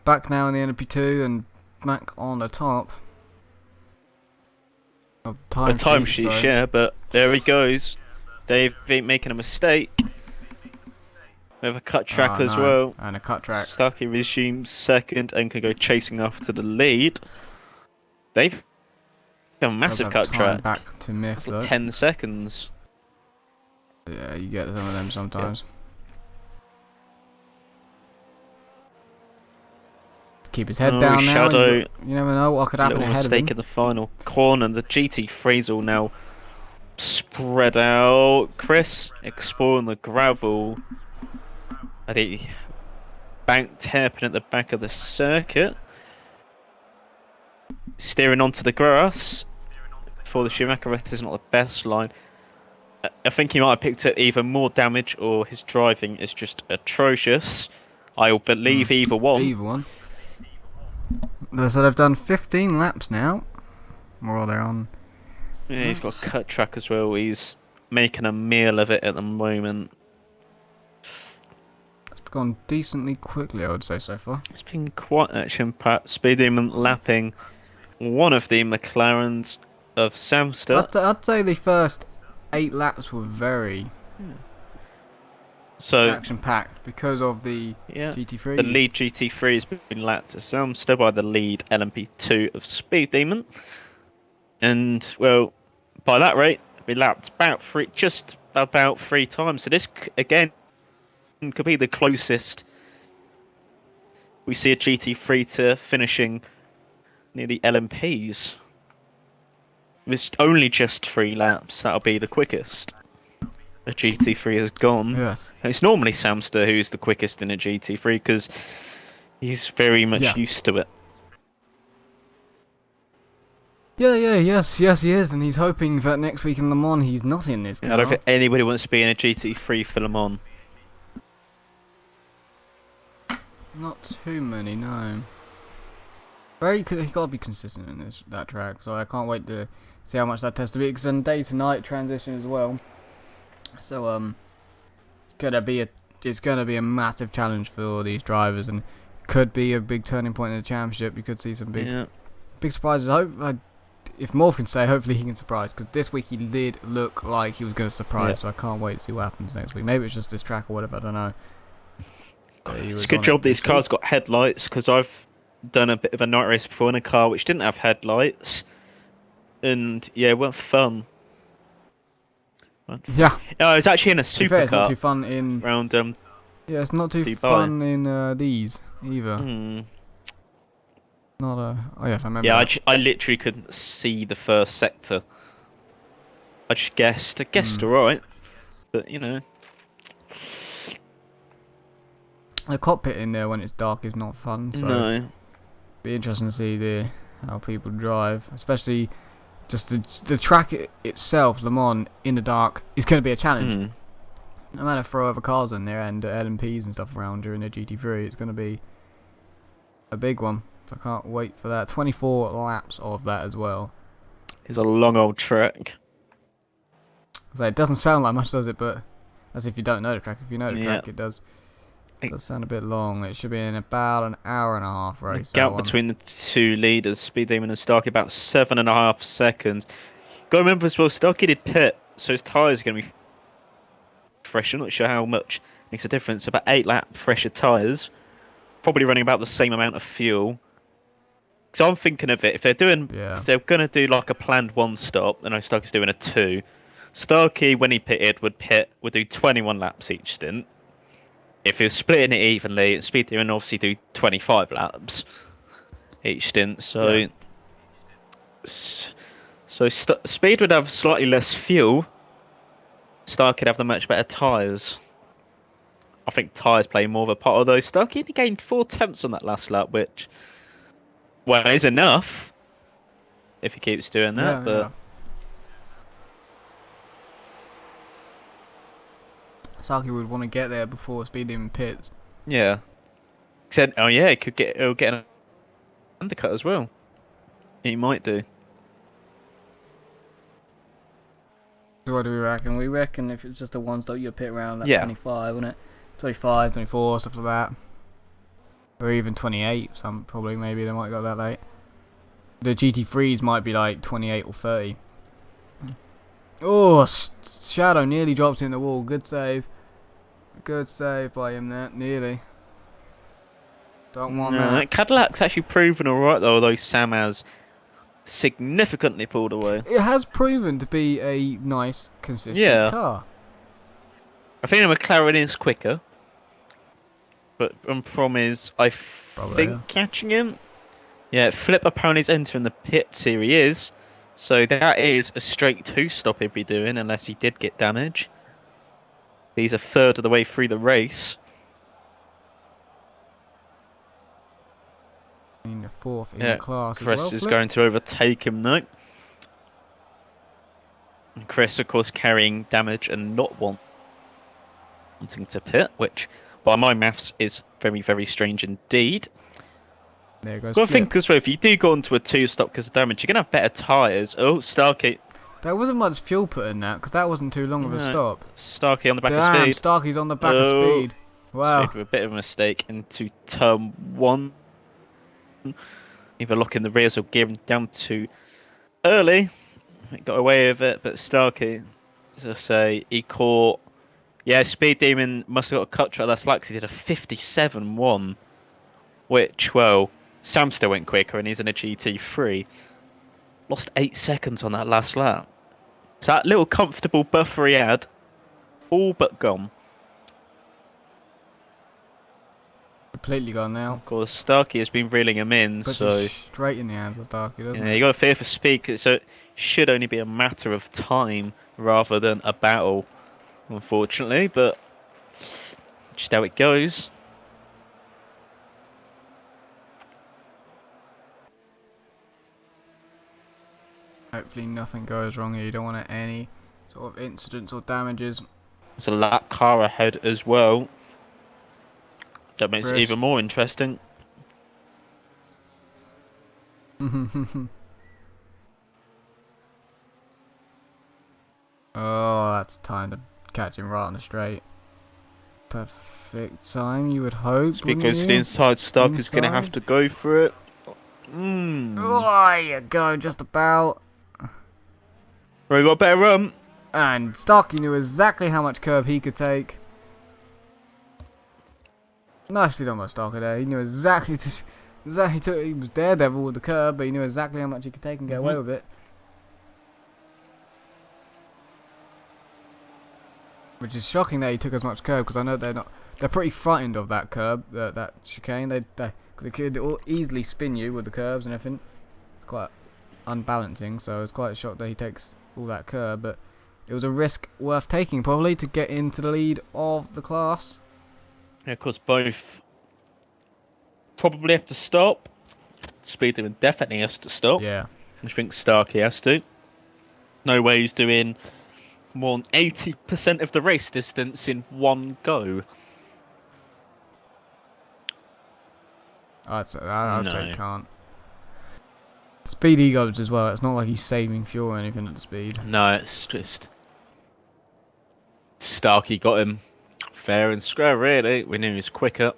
back now in the NP2 and back on the top. Of the timesheet, so. Yeah, but there he goes. Dave making a mistake. We have a cut track as well. And a cut track. Starkey resumes second and can go chasing after the lead. Dave, a massive cut track. Back to Myth, like 10 seconds. Yeah, you get some of them sometimes. Yeah. Keep his head down now. Shadow. You never know what could happen ahead of him. Mistake in the final corner. The GT3's all now spread out. Chris exploring the gravel. I think banked hairpin at the back of the circuit. Steering onto the grass. For the Schumacher rest is not the best line. I think he might have picked up either more damage or his driving is just atrocious. I'll believe either one. Either one. So they've done 15 laps now. Well, they're on. Yeah, he's got a cut track as well. He's making a meal of it at the moment. Gone decently quickly, I would say, so far. It's been quite action-packed. Speed Demon lapping one of the McLarens of Samster. I'd say the first 8 laps were very action-packed because of the GT3. The lead GT3 has been lapped to Samster by the lead LMP2 of Speed Demon. And, well, by that rate, we lapped just about 3 times. So this, again, could be the closest we see a GT3 to finishing near the LMPs. It's only just 3 laps. That'll be the quickest a GT3 has gone. Yes. And it's normally Samster who's the quickest in a GT3 because he's very much used to it. Yes, he is, and he's hoping that next week in Le Mans he's not in this car. I don't think anybody wants to be in a GT3 for Le Mans. Not too many, no. He got to be consistent in that track, so I can't wait to see how much that test will be. Because then day to night transition as well, so it's gonna be a massive challenge for all these drivers, and could be a big turning point in the championship. You could see some big surprises. If Morph can stay, hopefully he can surprise. Because this week he did look like he was going to surprise, so I can't wait to see what happens next week. Maybe it's just this track or whatever. I don't know. It's a good job these cars got headlights, because I've done a bit of a night race before in a car which didn't have headlights, and it weren't fun. Yeah. No, it was actually in a supercar. It's not too fun in around yeah, it's not too Dubai. fun in these either. Not a. Oh yes, I remember. Yeah, I literally couldn't see the first sector. I just guessed. I guessed alright, but you know. The cockpit in there when it's dark is not fun. So No. Be interesting to see how people drive, especially just the track itself, Le Mans in the dark, is going to be a challenge. No matter throw other cars in there and LMPs and stuff around during the GT3, it's going to be a big one. So I can't wait for that. 24 laps of that as well. It's a long old track. So it doesn't sound like much, does it? But as if you don't know the track. If you know the track, it does. It does sound a bit long. It should be in about an hour and a half race. The gap between the two leaders, Speed Demon and Starkey, about 7.5 seconds. Got to remember as well, Starkey did pit, so his tyres are going to be fresh. I'm not sure how much makes a difference. About 8 lap fresher tyres, probably running about the same amount of fuel. So I'm thinking of it, if they're going to do like a planned 1 stop, and I know Starkey's doing a 2. Starkey, when he pitted, would do 21 laps each stint. If he was splitting it evenly, Speed Demon obviously do 25 laps each stint. So, Speed would have slightly less fuel. Starkey would have the much better tyres. I think tyres play more of a part, although Starkey only gained 4 tenths on that last lap, which, well, is enough if he keeps doing that. But Starkey would want to get there before Speed Demon pits. Yeah. Said, it could get an undercut as well. He might do. So what do we reckon? We reckon if it's just a 1 stop, you pit around like 25, wouldn't it? 25, 24, stuff like that. Or even 28, maybe they might go that late. The GT3s might be like 28 or 30. Oh, Shadow nearly dropped in the wall. Good save. Good save by him there, nearly. Don't want that. Cadillac's actually proven alright though, although Sam has significantly pulled away. It has proven to be a nice, consistent car. I think the McLaren is quicker, but Prom is, I think, catching him. Yeah, Flipper Pony's entering the pits, here he is. So that is a straight 2 stop he'd be doing, unless he did get damage. He's a third of the way through the race. In the 4th in the class. Chris is going to overtake him now. And Chris, of course, carrying damage and not wanting to pit, which, by my maths, is very, very strange indeed. There goes. Well, I think as well, if you do go into a 2 stop because of damage, you're going to have better tyres. Oh, Starkey. There wasn't much fuel put in that because that wasn't too long of a stop. Starkey on the back of speed. Starkey's on the back of speed. Wow. A bit of a mistake into turn 1. Either locking the rears or gearing down too early. Got away with it, but Starkey, as I say, he caught. Yeah, Speed Demon must have got a cut track last lap because he did a 57.1, which, well, Sam still went quicker and he's in a GT3. Lost 8 seconds on that last lap. So that little comfortable buffer he had, all but gone. Completely gone now. Of course, Starkey has been reeling him in, so straight in the hands of Starkey, doesn't it? You got to fear for speed, so it should only be a matter of time rather than a battle, unfortunately. But just how it goes. Hopefully nothing goes wrong here. You don't want any sort of incidents or damages. There's a lap car ahead as well. That makes it even more interesting. Oh, that's time to catch him right on the straight. Perfect time, you would hope. It's because the inside stock is going to have to go for it. Oh, there you go, just about. Right, got a better run. And Starkey knew exactly how much curb he could take. Nicely done by Starkey there. He knew exactly. He was daredevil with the curb, but he knew exactly how much he could take and get away with it. Which is shocking that he took as much curb, because I know they're pretty frightened of that curb, that chicane. They could easily spin you with the curbs and everything. It's quite unbalancing, so it's quite a shock that he takes all that curb, but it was a risk worth taking probably to get into the lead of the class. Yeah, of course, both probably have to stop. Speed limit definitely has to stop. Yeah. I think Starkey has to. No way he's doing more than 80% of the race distance in one go. I'd say can't. Speed he goes as well. It's not like he's saving fuel or anything at the speed. No, it's just Starkey got him fair and square, really. We knew he was quicker.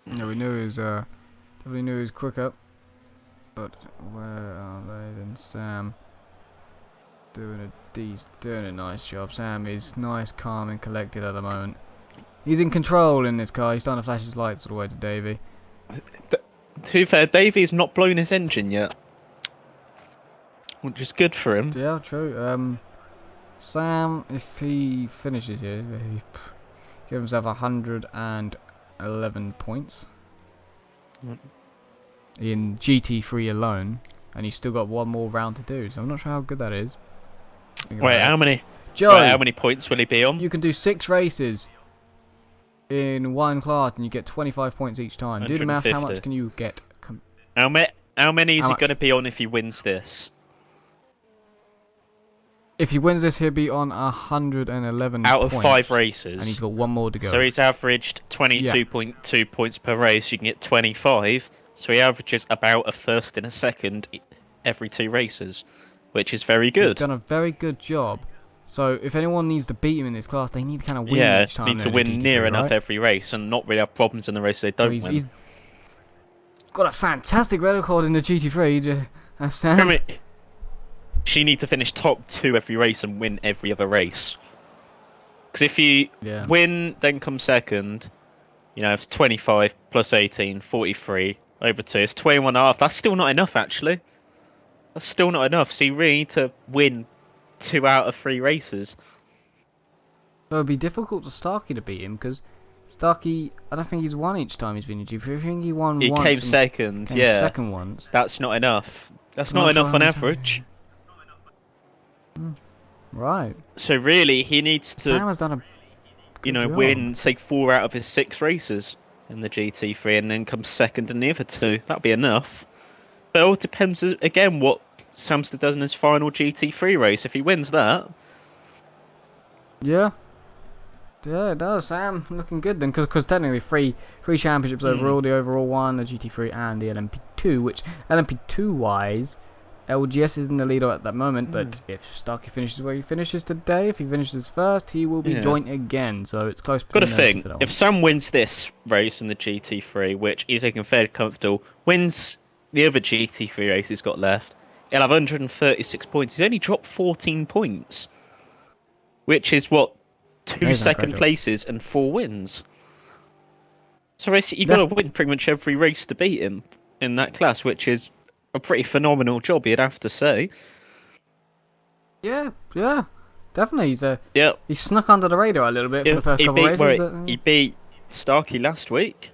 Yeah, we knew he was definitely knew he was quicker. But where are they then? Sam doing a nice job. Sam is nice, calm and collected at the moment. He's in control in this car. He's starting to flash his lights all the way to Davey. To be fair, Davey's not blown his engine yet, which is good for him. Yeah, true. Sam, if he finishes here, he gives himself 111 points in GT3 alone, and he's still got one more round to do. So I'm not sure how good that is. Wait, how many? Joe, right, how many points will he be on? You can do 6 races in one class, and you get 25 points each time. Do the math. How much can you get? How many is he going to be on if he wins this? If he wins this, he'll be on 111 out of points, 5 races, and he's got one more to go. So he's averaged 22.2 points per race. You can get 25. So he averages about a first and a second every 2 races, which is very good. He's done a very good job. So if anyone needs to beat him in this class, they need to kind of win each time. Need to win near enough every race and not really have problems in the race they don't win. He's got a fantastic record in the GT3. She need to finish top 2 every race and win every other race. Because if you win, then come second, you know, it's 25 plus 18, 43 over 2. It's 21.5. That's still not enough, actually. That's still not enough. So you really need to win 2 out of 3 races. So it'd be difficult for Starkey to beat him, because Starkey, I don't think he's won each time he's been in GP3. I think he won once. He came second, yeah. Second once. That's not enough. That's not enough on average. Right. So really, he needs to, Sam has done a win, say 4 out of his 6 races in the GT3 and then come second in the other 2. That'd be enough. But it all depends, again, what Samster does in his final GT3 race. If he wins that... Yeah, it does. Sam looking good then, because technically three championships overall, the overall one, the GT3 and the LMP2, which LMP2-wise... LGS is in the lead at that moment, but if Starkey finishes where he finishes today, if he finishes first, he will be joint again, so it's close. Got to think, if Sam wins this race in the GT3, which he's looking fairly comfortable, wins the other GT3 race he's got left, he'll have 136 points. He's only dropped 14 points, which is, 2 second places and 4 wins. So you've got to win pretty much every race to beat him in that class, which is a pretty phenomenal job, you'd have to say. Yeah, definitely. He snuck under the radar a little bit for the first couple of races. He beat Starkey last week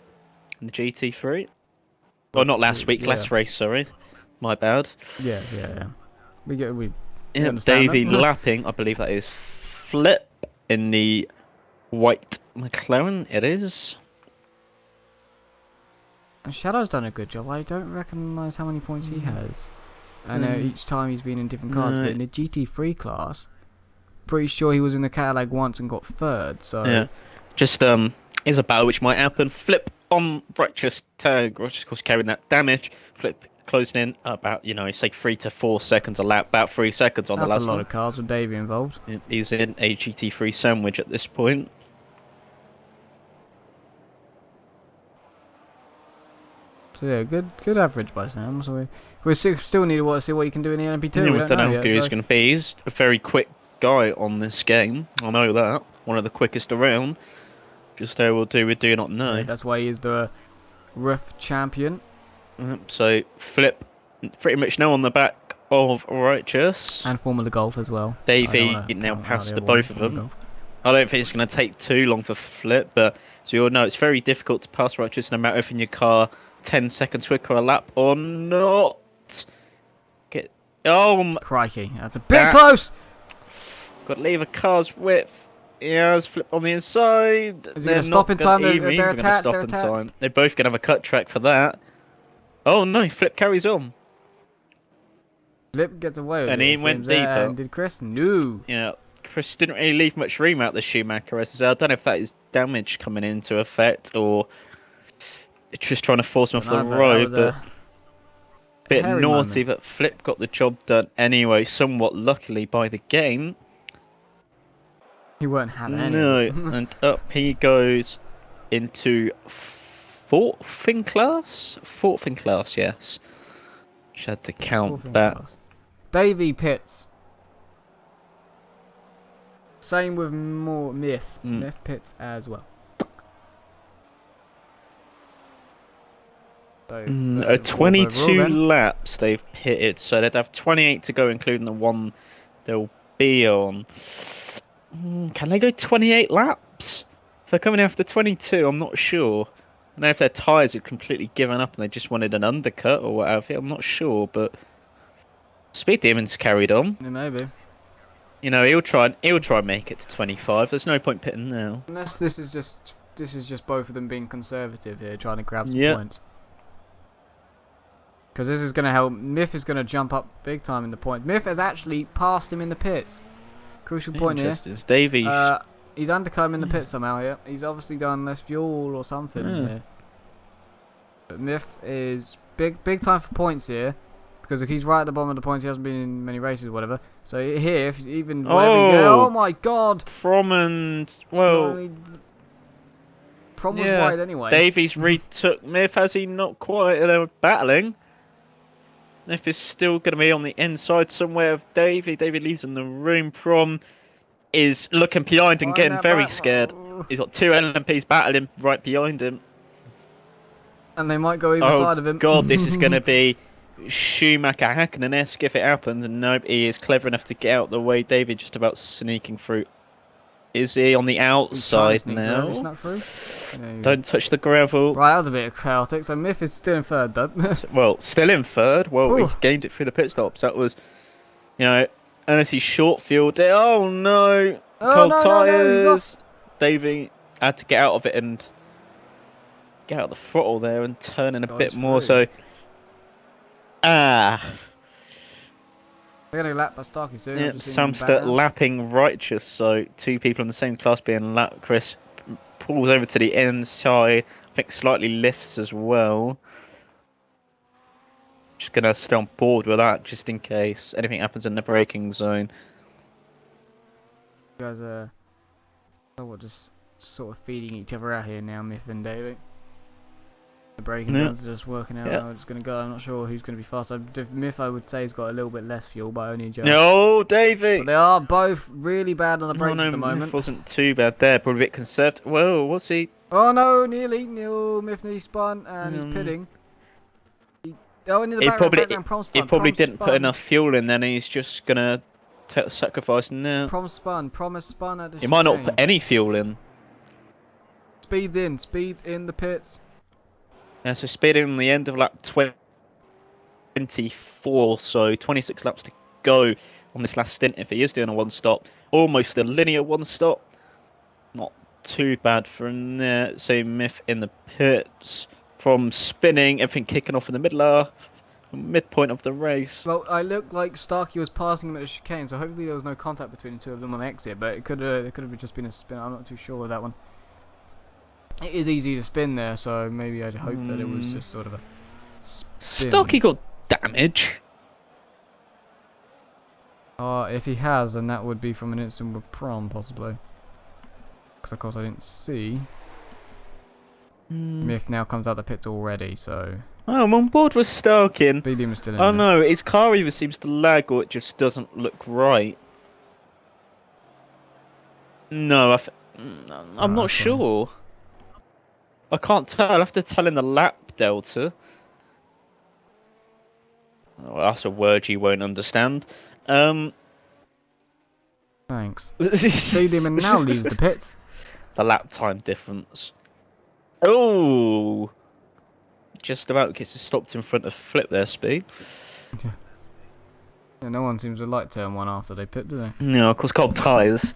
in the GT3. Well, not last week, last race, sorry. My bad. Yeah. We Davey lapping, I believe that is Flip in the white McLaren, it is. Shadow's done a good job. I don't recognise how many points he has. I know each time he's been in different cars, but in the GT3 class, pretty sure he was in the Cadillac once and got third. So yeah, just is a battle which might happen. Flip on Righteous tag, which of course carrying that damage. Flip closing in about say 3 to 4 seconds a lap, about 3 seconds on the last one. That's a lot of cars with Davey involved. He's in a GT3 sandwich at this point. So yeah, good average by Sam. So we still need to see what you can do in the LMP2. Yeah, we don't know how yet, good he's going to be. He's a very quick guy on this game. I know that. One of the quickest around. Just how we'll do, we do not know. Yeah, that's why he is the ref champion. So Flip pretty much now on the back of Righteous. And Formula Golf as well. Davey now passed the both of them. I don't think it's going to take too long for Flip, but as you all know, it's very difficult to pass Righteous no matter if in your car 10 seconds quicker a lap or not. Crikey, that's a bit close! Got to leave a car's width. He has Flip on the inside. Is he going to stop in time? They're attacked. They're both going to have a cut track for that. Oh no, Flip carries on. Flip gets away with it. And he went deeper. And did Chris? No. Yeah, Chris didn't really leave much room out the Schumacher. So I don't know if that is damage coming into effect or just trying to force him off the road, but bit naughty. But Flip got the job done anyway, somewhat luckily by the game. He won't have any. No, and up he goes into fourth in class, yes. Just had to count that. Davey pits. Same with Myth. Myth pits as well. 22 laps they've pitted, so they'd have 28 to go, including the one they'll be on. Can they go 28 laps? If they're coming after 22, I'm not sure. I don't know if their tyres had completely given up and they just wanted an undercut or whatever. I'm not sure, but Speed Demon's carried on. Yeah, maybe. He'll try and make it to 25. There's no point pitting now. Unless this is just both of them being conservative here, trying to grab some points. Because this is going to help. Myth is going to jump up big time in the point. Myth has actually passed him in the pits. Crucial point here. Davey. He's undercut him in the pits somehow here. He's obviously done less fuel or something here. But Myth is big time for points here. Because if he's right at the bottom of the points, he hasn't been in many races or whatever. So here, if even oh my god! Prom was wide anyway. Davey's retook Myth, has he not quite? They were battling. Myth is still going to be on the inside somewhere of Davey. Davey leaves in the room. Prom is looking behind and getting very scared. He's got two LMPs battling right behind him. And they might go either side of him. God, this is going to be Schumacher Hakkinen-esque if it happens. And nope, he is clever enough to get out the way. David just about sneaking through. Is he on the outside now? Don't touch the gravel. Right, that was a bit chaotic. So Myth is still in third, though. Well, still in third. Well, he gained it through the pit stops. That was, unless he's short fielded. Oh no! Cold tyres. Davey had to get out of it and get out the throttle there and turn in a bit more. So, We're going to lap by Starkey soon. Yeah, Samster lapping Righteous, so two people in the same class being lapped. Chris pulls over to the inside, I think slightly lifts as well. Just going to stay on board with that, just in case anything happens in the braking zone. You guys are just sort of feeding each other out here now, Myth and Davey. The braking zones are just working out. I'm just going to go. I'm not sure who's going to be faster. Myth, I would say, has got a little bit less fuel, but only just. No, Davey! But they are both really bad on the brakes at the moment. Myth wasn't too bad there. Probably a bit conservative. Whoa, what's he? Oh no, nearly. Myth nearly spun and he's pitting. In the he probably didn't put enough fuel in, then he's just going to sacrifice now. Promise spun at the He might not put any fuel in. Speed's in the pits. Yeah, so speeding on the end of lap 24, so 26 laps to go on this last stint if he is doing a one-stop. Almost a linear one-stop. Not too bad for him there. So Myth in the pits. from spinning, everything kicking off in the midpoint of the race. Well, I looked like Starkey was passing him at the chicane, so hopefully there was no contact between the two of them on exit. But it could have just been a spin. I'm not too sure with that one. It is easy to spin there, so maybe I'd hope that it was just sort of a spin. Starkey got damage. If he has, then that would be from an instant with prom, possibly. Because of course I didn't see. Myth now comes out the pits already, so. Oh, I'm on board with Starkey. Speedium is still in Oh there. no, his car either seems to lag or it just doesn't look right. No, I'm not sure. I can't tell. I'll have to tell in the lap delta. Oh, that's a word you won't understand. Thanks. Speedium now leaves the pits. The lap time difference. Oh! Just about gets stopped in front of Flip there, Speed. Yeah, no one seems to like turn 1 after they pit, do they? No, of course, cold tyres.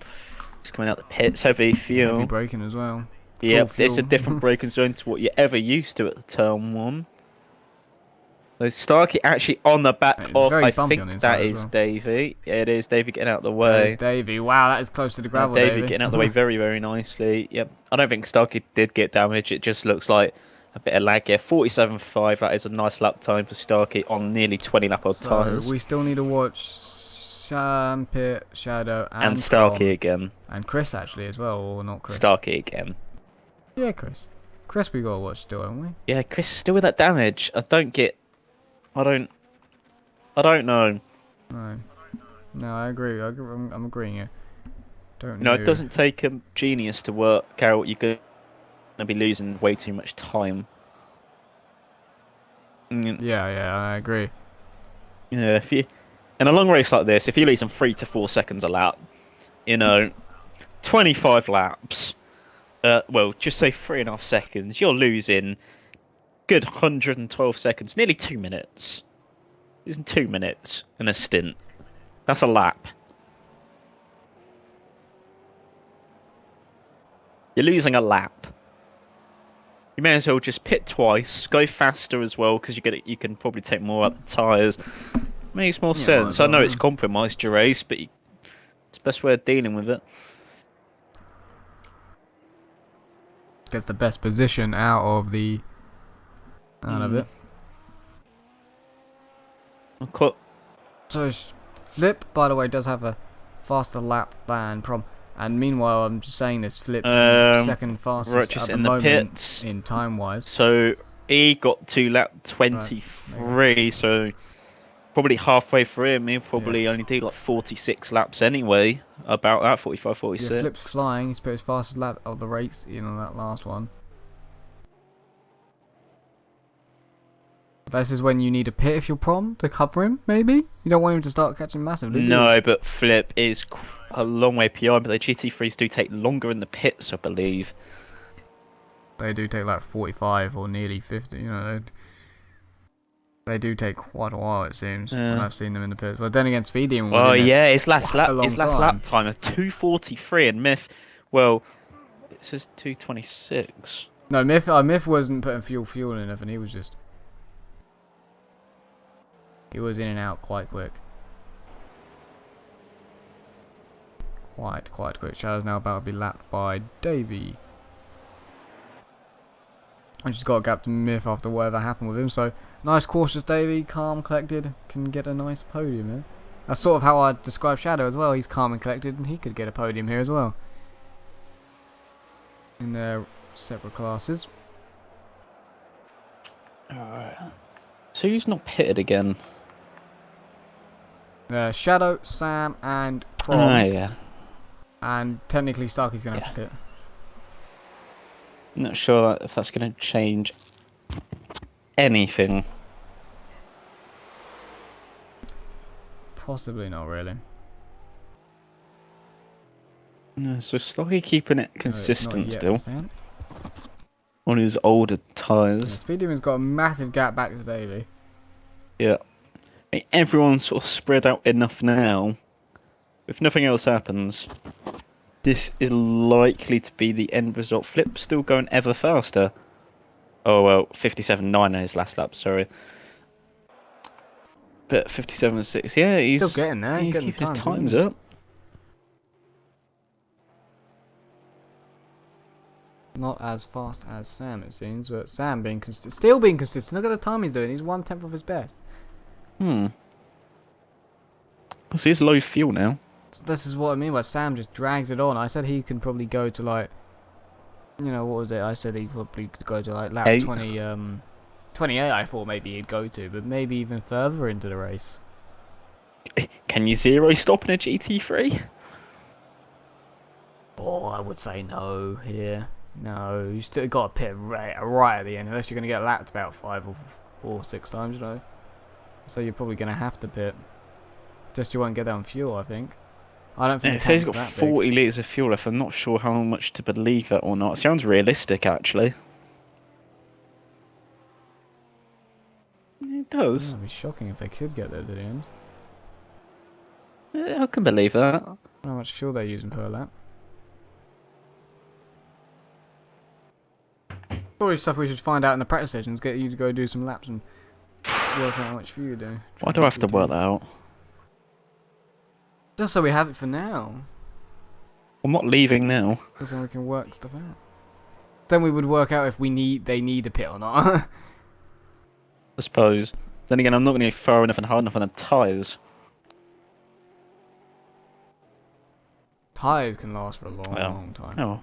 Just coming out the pits, heavy fuel. Heavy braking as well. Yep, it's a different braking zone to what you're ever used to at turn 1. So Starkey actually on the back of, I think that is Davey. Yeah, it is Davey getting out of the way. Davey, wow, that is close to the gravel. Davey getting out of the way very, very nicely. Yep, I don't think Starkey did get damage. It just looks like a bit of lag here. 47.5. That is a nice lap time for Starkey on nearly 20 lap odd tyres. We still need to watch Sam, Pitt, Shadow, and Starkey again. And Chris actually as well, or not Chris? Starkey again. Yeah, Chris. Chris, we gotta watch still, haven't we? Yeah, Chris still with that damage. I don't know. No, I agree. I'm agreeing here. No, it doesn't take a genius to work out you're going to be losing way too much time. Yeah, I agree. Yeah, if you in a long race like this, if you're losing 3 to 4 seconds a lap, 25 laps, well, just say 3.5 seconds, you're losing good 112 seconds, nearly 2 minutes. Isn't 2 minutes in a stint? That's a lap. You're losing a lap. You may as well just pit twice, go faster as well, because you can probably take more up the tyres. Makes more sense. I know it's compromised your race, but it's the best way of dealing with it. Gets the best position out of it. So Flip, by the way, does have a faster lap than Prom. And meanwhile, I'm just saying this, Flip's second fastest right, just at in the the moment pits. in time-wise. So he got to lap 23, so probably halfway through him. He'll probably only do like 46 laps anyway. About that, 45, 46. Yeah, Flip's flying. He's put his fastest lap of the race in on that last one. This is when you need a pit if you're Prom to cover him, maybe? You don't want him to start catching massively. No, but Flip is a long way behind, but the GT3s do take longer in the pits, I believe. They do take like 45 or nearly 50, you know. They do take quite a while, it seems, when I've seen them in the pits. But then again, Speedium... Well, yeah, his last lap time of 2:43, and Myth, well, it says 2:26. No, Myth wasn't putting fuel in enough, and he was just... He was in and out quite quick. Quite quick. Shadow's now about to be lapped by Davey. I just got a gap to Myth after whatever happened with him. So, nice cautious Davey, calm, collected, can get a nice podium here. That's sort of how I describe Shadow as well. He's calm and collected, and he could get a podium here as well. In their separate classes. Alright. So who's not pitted again? Shadow, Sam, and Prom. Yeah. And technically Starkey's going to have to pit. Not sure if that's going to change anything. Possibly not, really. No, so Starkey keeping it consistent still. Sam. On his older tyres. Yeah, Speedium's got a massive gap back to Davey. Yeah. Everyone's sort of spread out enough now. If nothing else happens, this is likely to be the end result. Flip's still going ever faster. Oh well, 57.9 on his last lap. Sorry, but 57.6. Yeah, Still getting there. he's Getting keeping his times, times up. Not as fast as Sam, it seems, but Sam still being consistent. Look at the time he's doing. He's 1/10 of his best. So he's low fuel now. This is what I mean by Sam just drags it on. I said he can probably go to like, you know, what was it? I said he probably could go to like lap 28. I thought maybe he'd go to, but maybe even further into the race. Can you zero stop in a GT3? Oh, I would say no here. No, you still got to pit right at the end, unless you're going to get lapped about 5 or 6 times, you know. So you're probably going to have to pit. Just you won't get that on fuel, I think. I don't think it says he's got 40 litres of fuel left. I'm not sure how much to believe that or not. It sounds realistic, actually. It does. It'd be shocking if they could get there to the end. I can believe that. How much fuel they're using per lap. Probably stuff we should find out in the practice sessions. Get you to go do some laps and work out how much fuel you do. Why do I have to work that out? Just so we have it for now. I'm not leaving now. Because then we can work stuff out. Then we would work out if they need a pit or not. I suppose. Then again, I'm not going to go far enough and hard enough on the tyres. Tyres can last for a long time. Oh.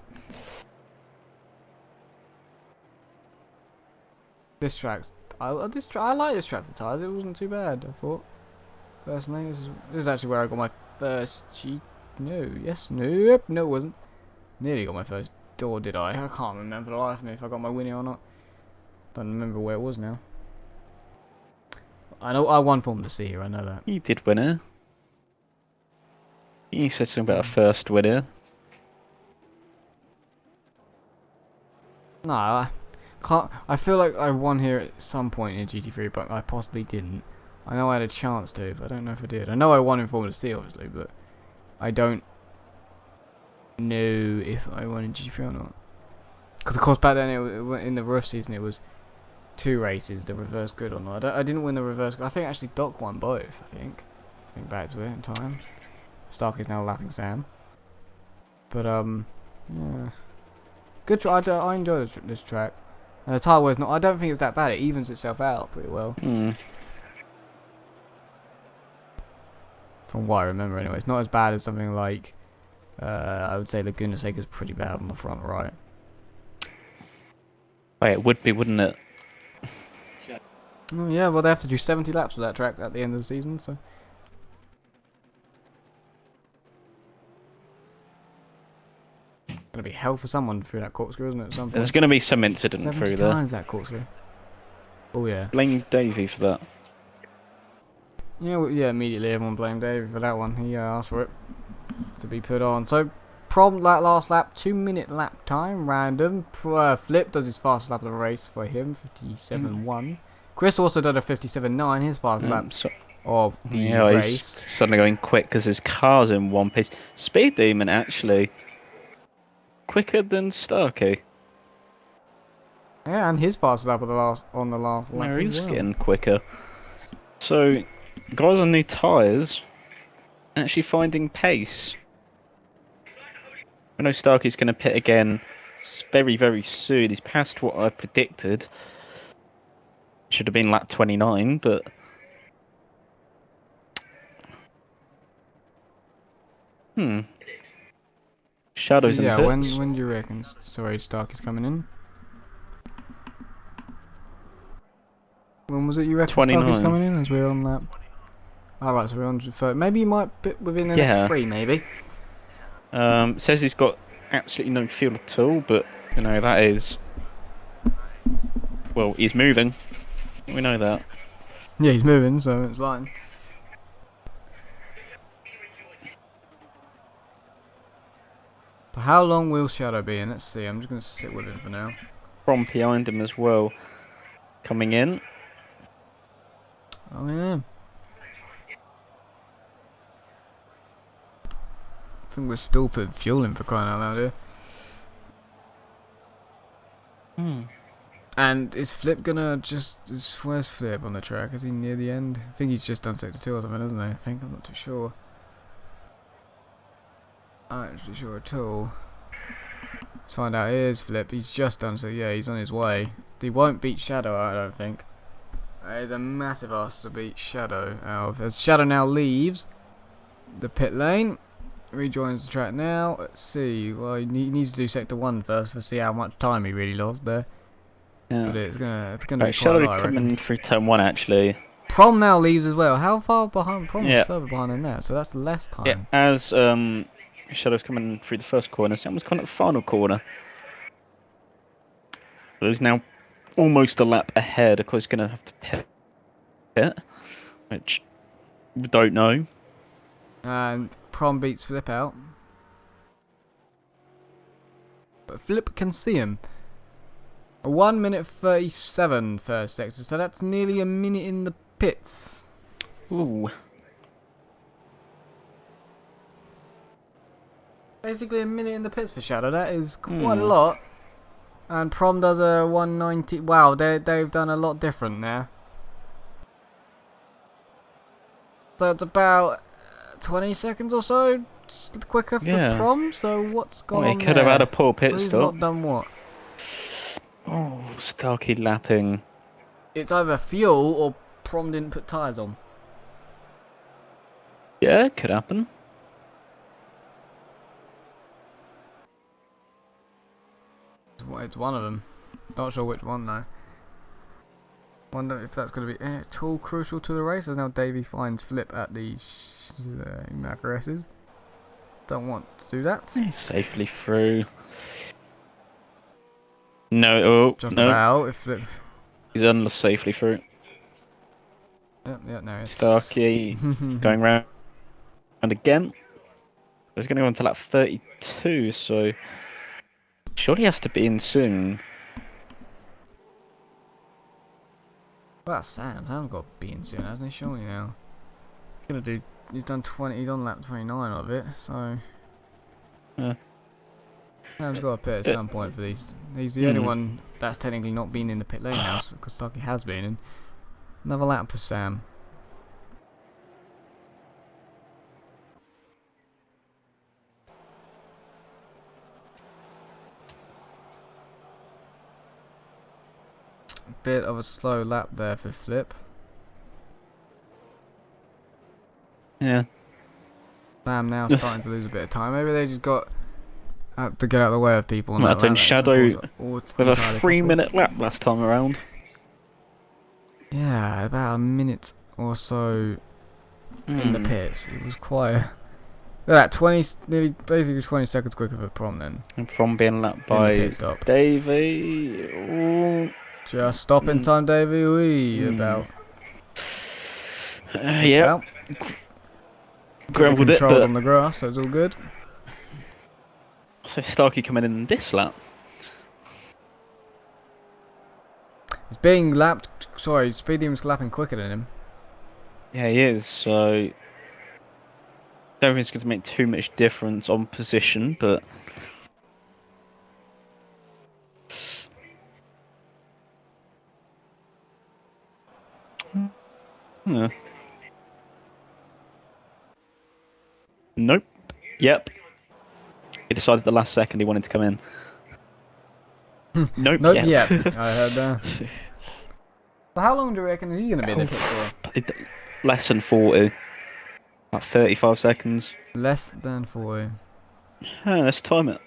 This track's... I like this track for tyres. It wasn't too bad, I thought. Personally, this is actually where I got my first No, it wasn't. Nearly got my first door, did I? I can't remember the life of me if I got my winnie or not. Don't remember where it was now. I know I won Formula C here, I know that. You did win it. You said something about a first winner. No, I can't. I feel like I won here at some point in GT3, but I possibly didn't. I know I had a chance to, but I don't know if I did. I know I won in Formula C, obviously, but I don't know if I won in GT3 or not. Because, of course, back then, in the rough season, it was 2 races, the reverse grid or not. I didn't win the reverse grid. I think actually Doc won both, I think back to it in time. Stark is now lapping Sam. But, yeah. Good try. I enjoy this track. And the tyre wear's not... I don't think it's that bad. It evens itself out pretty well. From what I remember, anyway. It's not as bad as something like... I would say Laguna Seca's pretty bad on the front right. Oh, it would be, wouldn't it? Oh, yeah, well, they have to do 70 laps for that track at the end of the season, so... Gonna be hell for someone through that corkscrew, isn't it? At some point? There's going to be some incident 70 through there. times that corkscrew. Oh, yeah. Blame Davey for that. Yeah, well, yeah, immediately everyone blamed Davey for that one. He asked for it to be put on. So, problem that last lap, 2-minute lap time, random. Flip does his fastest lap of the race for him, 57.1. Chris also did a 57.9, his fastest lap of the race. He's suddenly going quick because his car's in one piece. Speed Demon, actually, quicker than Starkey. Yeah, and his fastest lap of on the last lap. No, he's getting quicker. So, guys on new tyres, actually finding pace. I know Starkey's going to pit again very, very soon. He's past what I predicted. Should have been lap 29, but... Shadows in the pits. When do you reckon Starkey's coming in? When was it you reckon 29. Starkey's coming in? As we're on that. Alright, so we're on 30. Maybe you might bit within the next 3, maybe. Says he's got absolutely no fuel at all, but, you know, that is... Well, he's moving. We know that. Yeah, he's moving, so it's fine. How long will Shadow be in? Let's see, I'm just going to sit with him for now. From behind him as well. Coming in. Oh, yeah. I think we're still putting fuel in for crying out loud here. And is Flip gonna where's Flip on the track? Is he near the end? I think he's just done sector 2 or something, isn't he? I think, I'm not too sure. I'm not actually sure at all. Let's find out. Here's Flip. He's just done, so yeah, he's on his way. He won't beat Shadow, I don't think. He's a massive ass to beat Shadow out of. As Shadow now leaves the pit lane, rejoins the track now. Let's see. Well, he needs to do sector 1 first to see how much time he really lost there. Yeah. But it's gonna be quite Shadow a lot, I reckon. coming through turn 1 actually. Prom now leaves as well. How far behind? Prom is Yeah. further behind than that, so that's less time. Yeah, as Shadow's coming through the first corner, Sam's coming at the final corner. He's now almost a lap ahead. Of course, he's going to have to pit, which we don't know. And Prom beats Flip out. But Flip can see him. 1 minute 37 first sector, so that's nearly a minute in the pits. Ooh. Basically a minute in the pits for Shadow. That is quite a lot. And Prom does a 190. Wow, they've done a lot different now. So it's about 20 seconds or so quicker for Prom. So what's gone on he could have had a poor pit Who's stop. not done what? Oh, Starkey lapping. It's either fuel or Prom didn't put tyres on. Yeah, it could happen. It's one of them. Not sure which one though. Wonder if that's going to be at all crucial to the race. As now Davey finds Flip at the Macaresses. Don't want to do that. He's safely through. No, Just no. about. If Flip. He's unsafely through. Yeah, no. Starkey going round and again. He's going to go on to lap 32, so surely he has to be in soon. Well, that's Sam. Sam's got to be in soon, hasn't he? Surely now. He's done 20. He's on lap 29 of it, so. Sam's got to pit at some point for these. He's the only one that's technically not been in the pit lane now, because Starkey has been. And another lap for Sam. Bit of a slow lap there for Flip. Yeah. Sam now starting to lose a bit of time. Maybe they just got to get out of the way of people. And Shadow with a 3-minute lap last time around. Yeah, about a minute or so in the pits. It was quite. Look at that, 20, nearly basically 20 seconds quicker for Prom then. And from being lapped by Davey. Ooh. Just stop in time, Davey. Wee, about. Yeah. Grumbled it, but on the grass, so it's all good. So Starkey coming in this lap. He's being lapped. Sorry, Speedium's lapping quicker than him. Yeah, he is. So don't think it's going to make too much difference on position, but. Nope. Yep. He decided the last second he wanted to come in. Nope. Nope. Yep. Yeah. I heard that. So how long do you reckon he's going to be in the pit for? Less than 40. Like 35 seconds. Less than 40. Let's time it.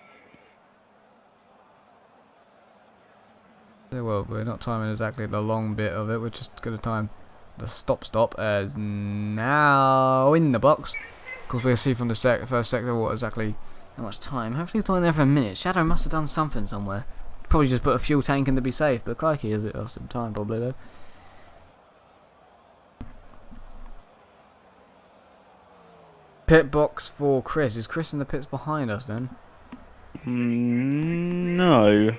Well, we're not timing exactly the long bit of it. We're just going to time the stop as now in the box. Of course, we'll see from the first sector what exactly how much time. Hopefully he's not in there for a minute. Shadow must have done something somewhere. Probably just put a fuel tank in to be safe, but crikey, is it lost some time probably though. Pit box for Chris. Is Chris in the pits behind us then? No.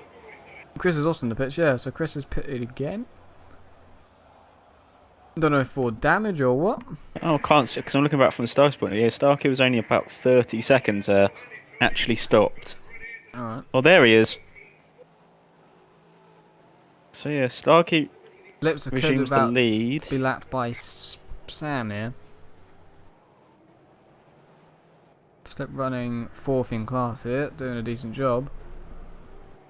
Chris is also in the pits, yeah, so Chris is pitted again. Don't know if for damage or what. Oh, I can't see, because I'm looking back from the Starkey's point of view. Starkey was only about 30 seconds actually stopped. Alright. Oh, there he is. So yeah, Starkey Flips resumes the lead. to be lapped by Sam here. Flip running 4th in class here, doing a decent job.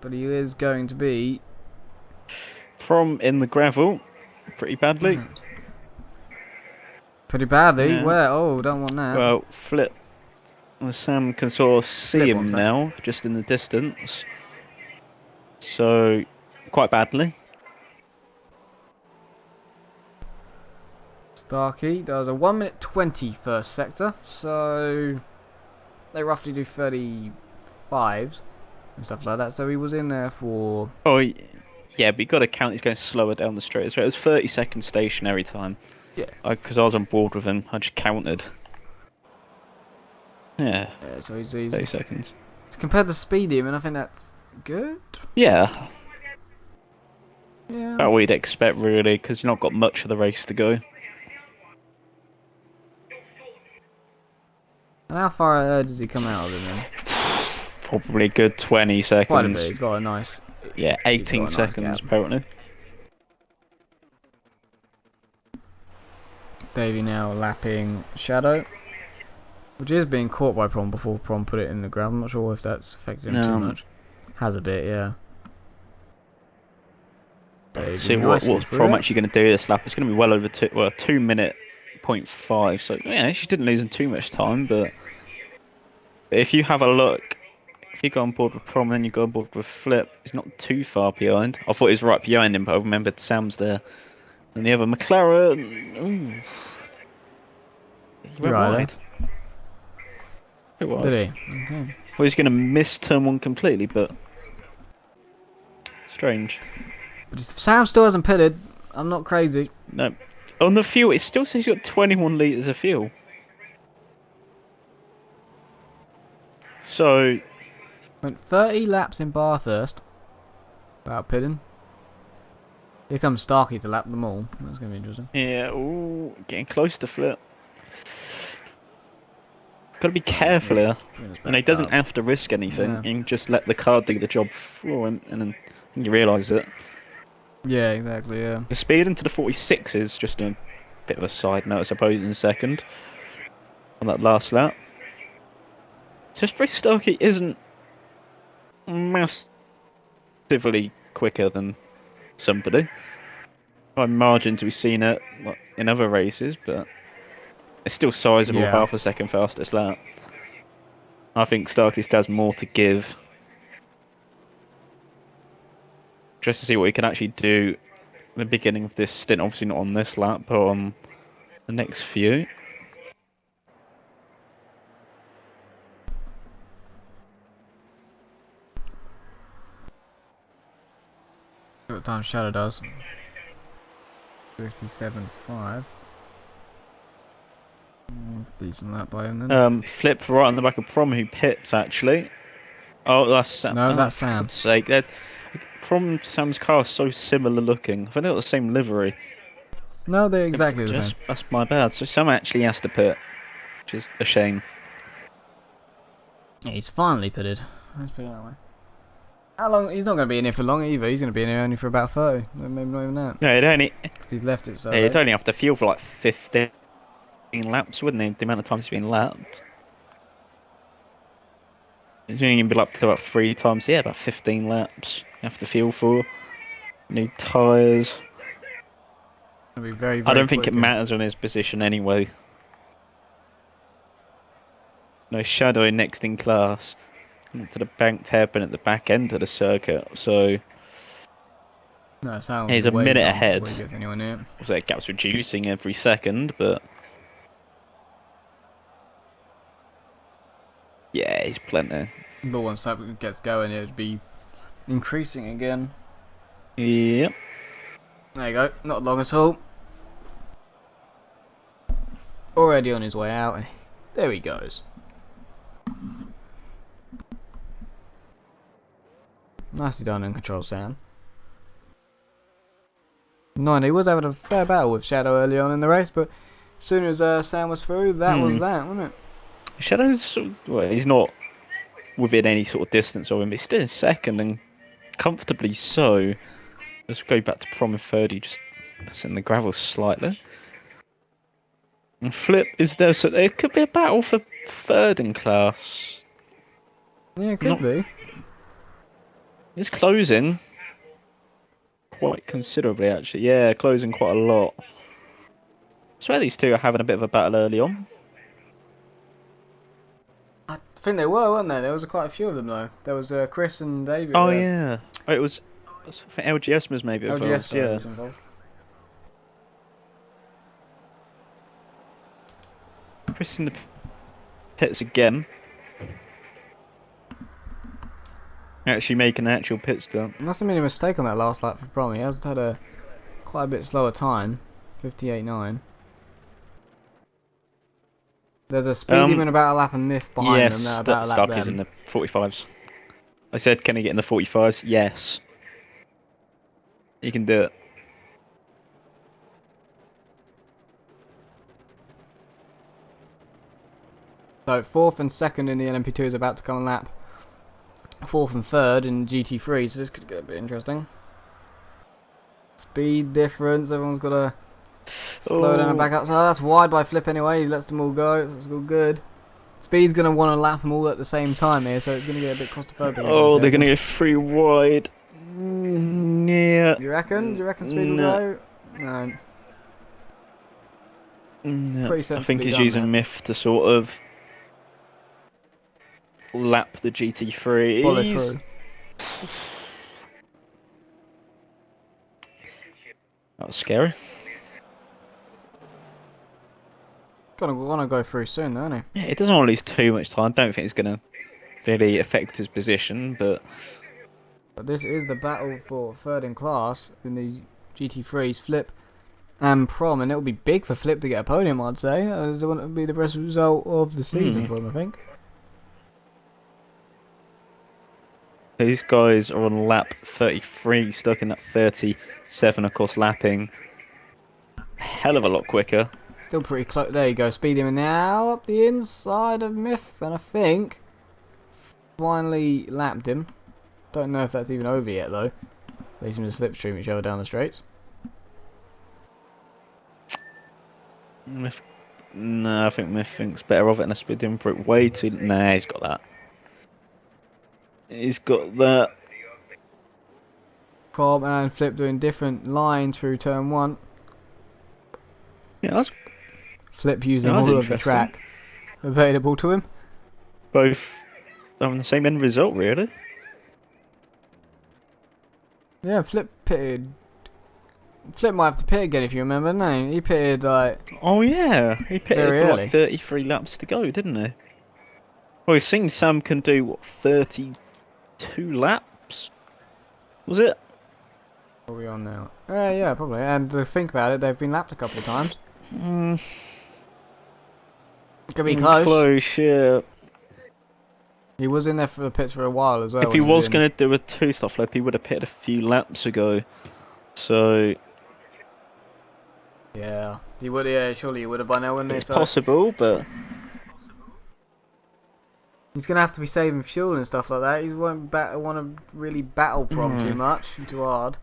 But he is going to be... From in the gravel, pretty badly. Pretty badly? Yeah. Where? Oh, don't want that. Well, Flip. Sam can sort of see Flip him now, just in the distance. So, quite badly. Starkey does a 1 minute 20 first sector, so they roughly do 35s and stuff like that. So he was in there for... Oh, yeah, but you got to count he's going slower down the straight. So it was 30 seconds stationary time. Yeah. Because I was on board with him, I just counted. Yeah. Yeah, so he's 30 seconds. Compared to speedy, I mean, I think that's good. Yeah. Yeah. About what you'd expect, really, because you've not got much of the race to go. And how far does he come out of it then? Probably a good 20 seconds. Quite a bit. He's got a nice... Yeah, 18 seconds apparently. Davey now lapping Shadow, which is being caught by Prom before Prom put it in the ground. I'm not sure if that's affected him too much. Has a bit, yeah. Let's see what's Prom actually going to do this lap. It's going to be well over 2 minute 0.5. So yeah, she didn't lose in too much time. But if you have a look, if you go on board with Prom and you go on board with Flip, he's not too far behind. I thought he was right behind him, but I remembered Sam's there. And the other McLaren, ooh, he went wide. Did he? Okay. Well, he's going to miss turn 1 completely, but strange. But Sam still hasn't pitted. I'm not crazy. No. On the fuel, it still says you've got 21 litres of fuel. So... Went 30 laps in Bathurst. Without pitting. Here comes Starkey to lap them all. That's going to be interesting. Yeah, ooh, getting close to Flip. Got to be careful here. And he doesn't have to risk anything. Yeah. You can just let the car do the job for him, and then you realise it. Yeah, exactly, yeah. The speed into the 46 is just a bit of a side note, I suppose, in a second. On that last lap. Just very Starkey isn't massively quicker than somebody. By margins we've seen it in other races, but it's still sizable, yeah. half a second fastest lap. I think Starkey still has more to give. Just to see what he can actually do at the beginning of this stint, obviously not on this lap, but on the next few. What time Shadow does. 57.5. Decent lap by him then. Flip right on the back of Prom, who pits actually. Oh, that's Sam. No, that's Sam. For God's sake. Prom Sam's car is so similar looking. I think they're the same livery. No, they're exactly the same. That's my bad. So Sam actually has to pit, which is a shame. Yeah, he's finally pitted. Let's put it that way. How long? He's not going to be in here for long either. He's going to be in here only for about 30. Maybe not even that. No, he'd only. Because he's left it so. Yeah, he'd only have to fuel for like 15 laps, wouldn't he? The amount of times he's been lapped. He's only going to be lapped about 3 times. Yeah, about 15 laps. You have to fuel for. New tyres. Be very, very I don't think quick, it matters on his position anyway. No, Shadow next in class. To the banked hairpin at the back end of the circuit, so no, Sam he's a minute ahead. Before he gets anyone near. Also, that gap's reducing every second, but yeah, he's plenty. But once that gets going, it'd be increasing again. Yep. There you go. Not long at all. Already on his way out. There he goes. Nicely done in control, Sam. No, he was having a fair battle with Shadow early on in the race, but as soon as Sam was through, that was that, wasn't it? Shadow's, well, he's not within any sort of distance of him, but he's still in second and comfortably so. Let's go back to Prom in third. He just puts in the gravel slightly. And Flip is there, so there could be a battle for third in class. Yeah, it could be. It's closing quite considerably, actually. Yeah, closing quite a lot. I swear these two are having a bit of a battle early on. I think they were, weren't they? There was quite a few of them, though. There was Chris and David. Oh, yeah. Oh, it was... I think LGS was maybe involved, LGS, sorry, yeah. was involved. Chris in the pits again. Actually making an actual pit stop. Must have been a mistake on that last lap for Prom. He has had a quite a bit slower time, 58.9. There's a speed limit about a lap and Miff behind them. Yes, About a lap Stark is in the 45s. I said, can he get in the 45s? Yes. He can do it. So 4th and 2nd in the LMP2 is about to come on lap. 4th and 3rd in GT3, so this could get a bit interesting. Speed difference, everyone's got to slow down and back up. So that's wide by Flip anyway, he lets them all go, so it's all good. Speed's going to want to lap them all at the same time here, so it's going to get a bit claustrophobic. Oh, they're going to go 3 wide. Yeah. You reckon? Do you reckon Speed will go? No. No. I think he's using Miff to sort of lap the GT3. Follow through. That was scary. Gonna go through soon, though, isn't he? Yeah, it doesn't want to lose too much time. I don't think it's going to really affect his position, but this is the battle for 3rd in class in the GT3's Flip and Prom, and it'll be big for Flip to get a podium, I'd say. It will be the best result of the season for him, I think. These guys are on lap 33, stuck in that 37, of course, lapping a hell of a lot quicker. Still pretty close. There you go, speed him now up the inside of Miff, and I think finally lapped him. Don't know if that's even over yet, though. They seem to slipstream each other down the straights. Miff, no, I think Miff thinks better of it, and I speed him for it way too. Nah, he's got that. He's got that. Prom and Flip doing different lines through turn 1. Yeah, that's Flip using all of the track available to him. Both having the same end result, really. Yeah, Flip pitted. Flip might have to pit again if you remember, no? He pitted like. Oh yeah, he pitted very with early. like 33 laps to go, didn't he? Well, we've seen Sam can do what, 32 laps? Was it? What are we on now? Yeah, probably. And to think about it, they've been lapped a couple of times. Could be close. Close, yeah. He was in there for the pits for a while as well. If he was going to do a 2-stop flip, he would have pitted a few laps ago. So yeah, he would. Yeah, surely he would have by now, wouldn't he? it's possible, but he's gonna have to be saving fuel and stuff like that. He won't want to really battle Prom too much, too hard.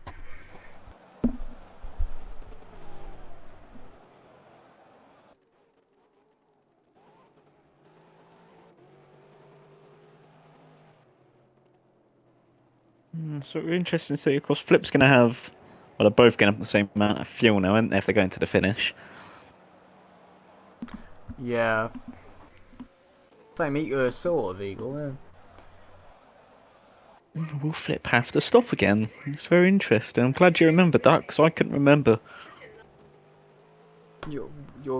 so we're interested to see. Of course, Flip's going to have. Well, they're both going to have the same amount of fuel now, aren't they, if they're going to the finish? Yeah. Same sort of eagle, yeah. Will Flip have to stop again? It's very interesting. I'm glad you remembered that, because I couldn't remember. You're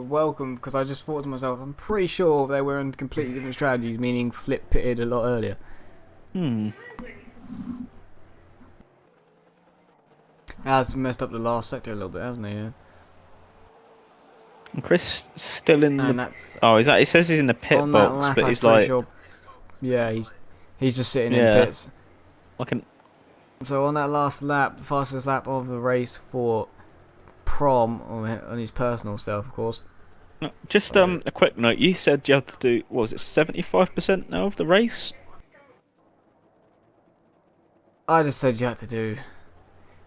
welcome, because I just thought to myself, I'm pretty sure they were in completely different strategies, meaning Flip pitted a lot earlier. Has messed up the last sector a little bit, hasn't he? Yeah. And Chris still in and the. Oh, is that? He says he's in the pit box, lap, but he's like. Sure, yeah, he's just sitting in pits. So on that last lap, the fastest lap of the race for Prom on his personal stuff, of course. Just a quick note. You said you had to do. What was it? 75% now of the race. I just said you had to do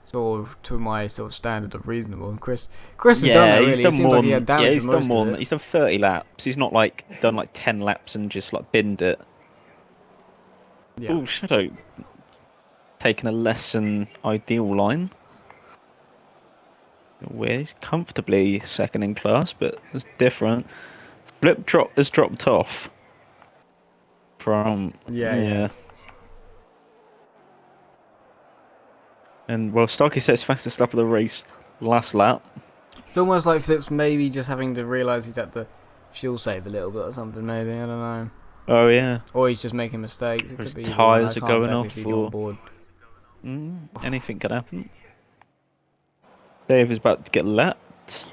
sort of to my sort of standard of reasonable. And Chris has done that really. He's done it seems more like he than, had damage he's for done most more of than, it. he's done 30 laps. He's not like done like 10 laps and just like binned it. Yeah. Oh, Shadow taking a less than ideal line. He's comfortably second in class, but it's different. Flip has dropped off from Yeah. And well, Starkey says fastest lap of the race, last lap. It's almost like Flip's maybe just having to realise he's had to fuel save a little bit or something. Maybe I don't know. Oh yeah. Or he's just making mistakes. It His could be tyres are either one. I going can't off, exactly see or on board. anything could happen. Dave is about to get lapped.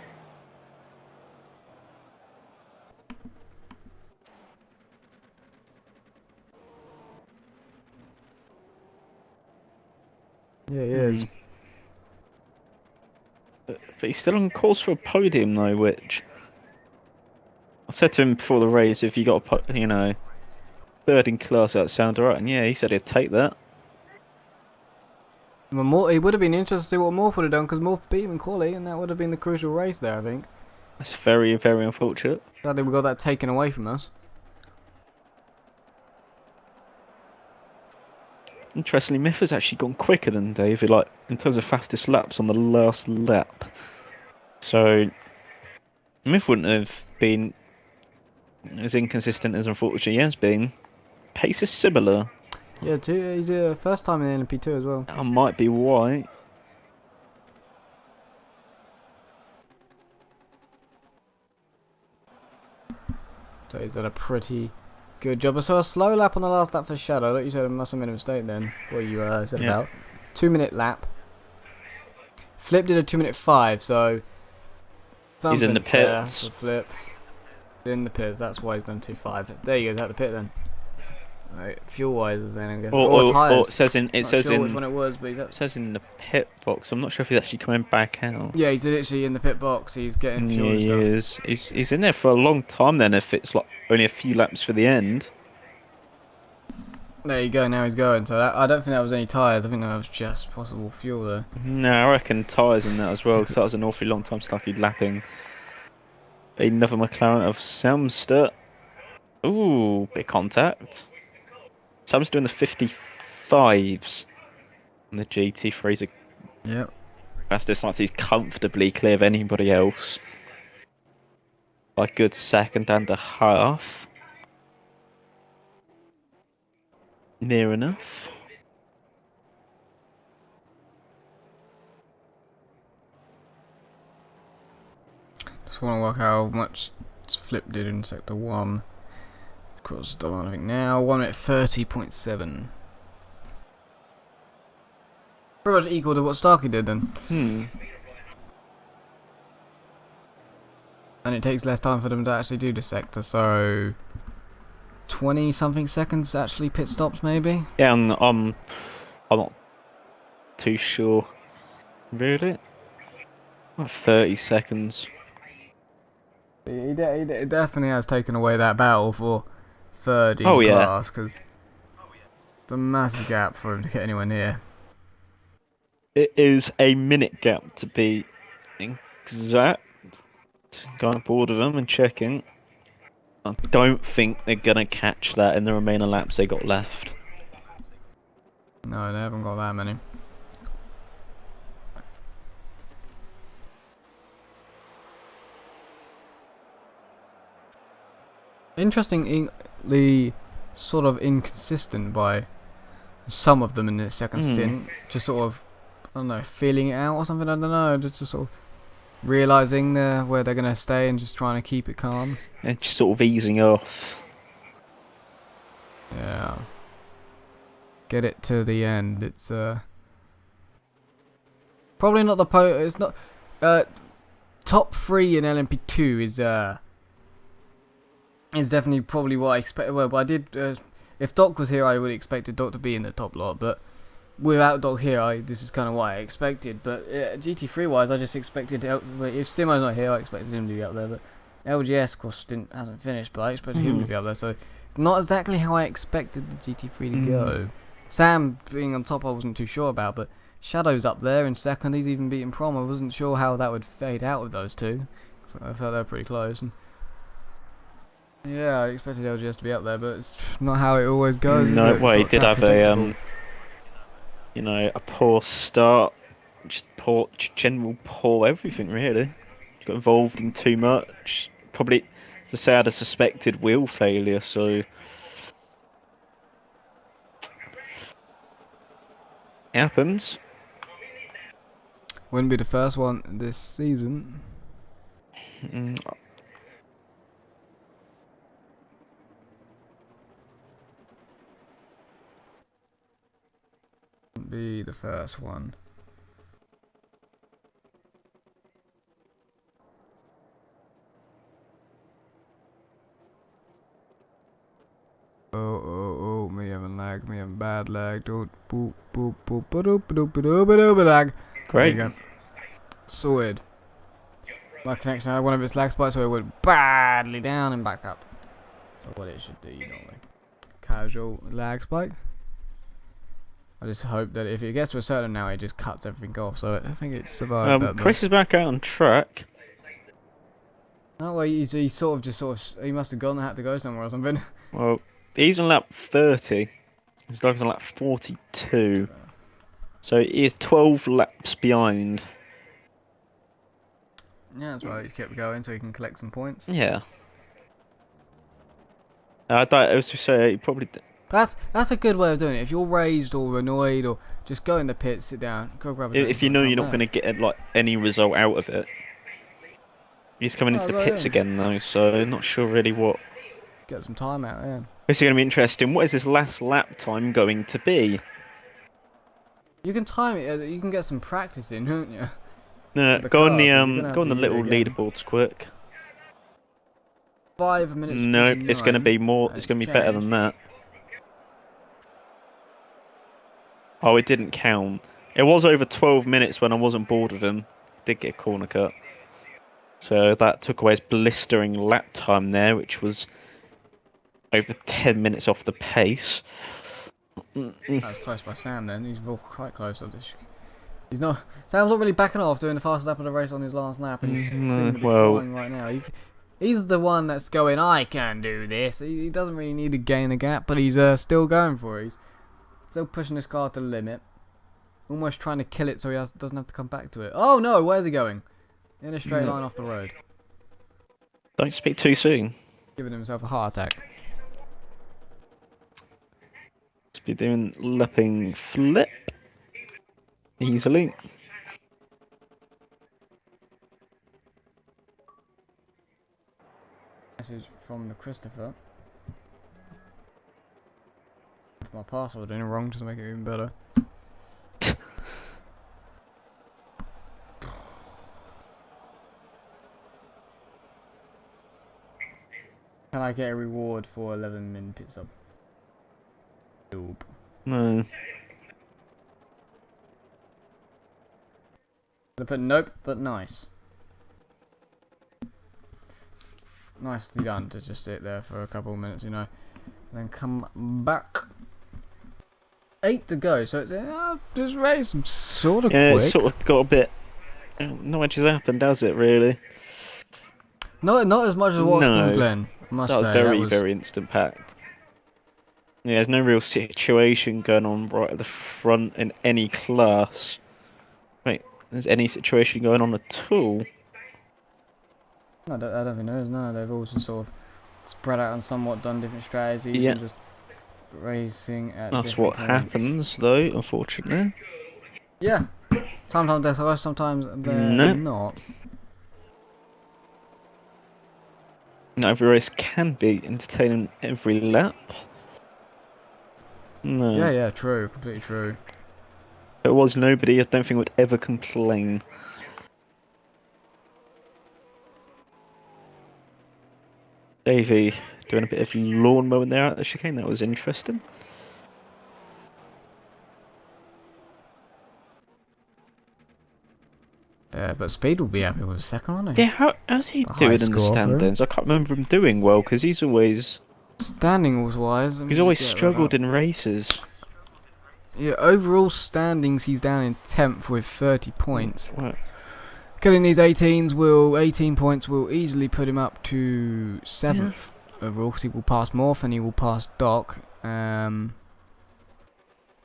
Yeah, he is. But he's still on course for a podium though, which I said to him before the race, if you got a, third in class, that sound alright. And yeah, he said he'd take that. Well, it would have been interesting to see what Morph would have done, because Morph beat him in quali, and that would have been the crucial race there, I think. That's very, very unfortunate. Sadly, we got that taken away from us. Interestingly, Myth has actually gone quicker than David, like in terms of fastest laps on the last lap. So Myth wouldn't have been as inconsistent as unfortunately he has been. Pace is similar. Yeah, he's first time in the LMP2 as well. That might be why. So he's done a pretty good job. I saw a slow lap on the last lap for Shadow. Like you said, it must have been a mistake then. What you said about 2-minute lap. Flip did a 2-minute 5, so He's in the pits. Flip. He's in the pits. That's why he's done 2.5. There you go. Is that the pit then? Right, fuel wise, then I guess. Or tyres. Or it says in which one it was, but it says in the pit box. I'm not sure if he's actually coming back out. Yeah, he's literally in the pit box. He's getting fuel. Yeah, he is. He's in there for a long time. Then, if it's like only a few laps for the end. There you go. Now he's going. So I don't think that was any tyres. I think that was just possible fuel there. No, I reckon tyres in that as well. Because that was an awfully long time Stucky lapping another McLaren of Samster. Ooh, big contact. Sam's doing the 55s in the GT3. Yep. Fastest laps. He's comfortably clear of anybody else. By a good second and a half. Near enough. Just want to work out how much Flip did in sector 1. Across the line, I think now 1 minute 30.7. Pretty much equal to what Starkey did then. And it takes less time for them to actually do the sector, so 20 something seconds actually pit stops maybe. Yeah, I'm not too sure. Really? 30 seconds. He definitely has taken away that battle for third in class, because it's a massive gap for him to get anywhere near. It is a minute gap to be exact. Going board of them and checking. I don't think they're gonna catch that in the remaining laps they got left. No, they haven't got that many. Interestingly, sort of inconsistent by some of them in the second stint. Just sort of, I don't know, feeling it out or something. I don't know. Just sort of realising where they're gonna stay and just trying to keep it calm. And just sort of easing off. Yeah. Get it to the end. It's probably not the it's not top 3 in LMP2 is definitely probably what I expected. Well, but I did. If Doc was here, I would have expected Doc to be in the top lot. But without Doc here, this is kind of what I expected. But GT3 wise, I just expected. If Simo's not here, I expected him to be up there. But LGS, of course, hasn't finished. But I expected him to be up there. So not exactly how I expected the GT3 to go. Sam being on top I wasn't too sure about, but Shadow's up there in second. He's even beaten Prom. I wasn't sure how that would fade out with those two. I thought they were pretty close. And yeah, I expected LGS to be up there, but it's not how it always goes. No, well, he did have a you know, a poor start, just poor, general poor everything really. Got involved in too much. Probably, as I say, I had a suspected wheel failure, so it happens. Wouldn't be the first one this season. Wouldn't be the first one. Oh, me having lag, me having bad lag. Don't boop boop boop boop boop boop boop lag. Great. There you go. Sorted. My connection had one of its lag spikes, so it went badly down and back up. So what it should do normally. Casual lag spike. I just hope that if it gets to a certain now, it just cuts everything off. So I think it survived that. Chris is back out on track. Oh well, he he must have gone and had to go somewhere or something. Well, he's on lap 30. His driver's on lap 42. So he is 12 laps behind. Yeah, that's right. He kept going so he can collect some points. Yeah. I was to say he probably. That's a good way of doing it. If you're raised or annoyed, or just go in the pit, sit down, go grab a drink. If you know you're not going to get like any result out of it. He's coming into the pits again though, so not sure really what. Get some time out, yeah. This is going to be interesting. What is this last lap time going to be? You can time it. You can get some practice in, can't you? Go on the little leaderboards quick. 5 minutes. No, it's going to be more. It's going to be better than that. Oh, it didn't count. It was over 12 minutes when I wasn't bored of him. Did get a corner cut. So that took away his blistering lap time there, which was over 10 minutes off the pace. That's close by Sam then. He's quite close. He's not. Sam's not really backing off doing the fastest lap of the race on his last lap, and he's seeming to be flying right now. He's the one that's going, I can do this. He doesn't really need to gain a gap, but he's still going for it. He's still pushing his car to the limit. Almost trying to kill it so he doesn't have to come back to it. Oh no, where's he going? In a straight line off the road. Don't speak too soon. Giving himself a heart attack. Must be doing lapping flip. Easily. Message from the Christopher. Put my password in wrong to make it even better. Can I get a reward for 11-min pit stop? Nope. No. I put nope, but nice. Nicely done to just sit there for a couple of minutes, you know, and then come back. 8 to go, so it's this race sort of quick. Yeah, it's sort of got a bit. Not much has happened, has it? Really? Not as much as Watkins Glen. I must say that was very instant packed. Yeah, there's no real situation going on right at the front in any class. Wait, there's any situation going on at all? I don't think there is. No, they've all just sort of spread out and somewhat done different strategies. Yeah. And just racing at That's what points. happens, though, unfortunately. Yeah. Sometimes they're close, sometimes they're not. Not every race can be entertaining every lap. No. Yeah, true. Completely true. If there was nobody, I don't think would ever complain. Davey doing a bit of lawn mowing there at the chicane. That was interesting. Yeah, but Speed will be happy with second, won't he? Yeah, how's he doing in the standings? I can't remember him doing well because he's always standings wise. He's always struggled in races. Yeah, overall standings, he's down in 10th with 30 points. What? Killing these 18 points will easily put him up to 7th overall, because he will pass Morph and he will pass Doc.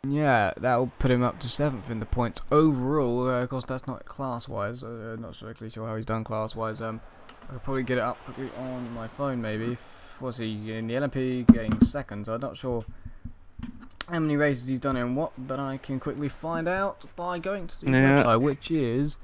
Yeah, that will put him up to 7th in the points overall. Of course, that's not class-wise. Not exactly sure how he's done class-wise. I could probably get it up quickly on my phone, maybe. Was he in the LMP getting 2nd? So I'm not sure how many races he's done in what, but I can quickly find out by going to the website, which is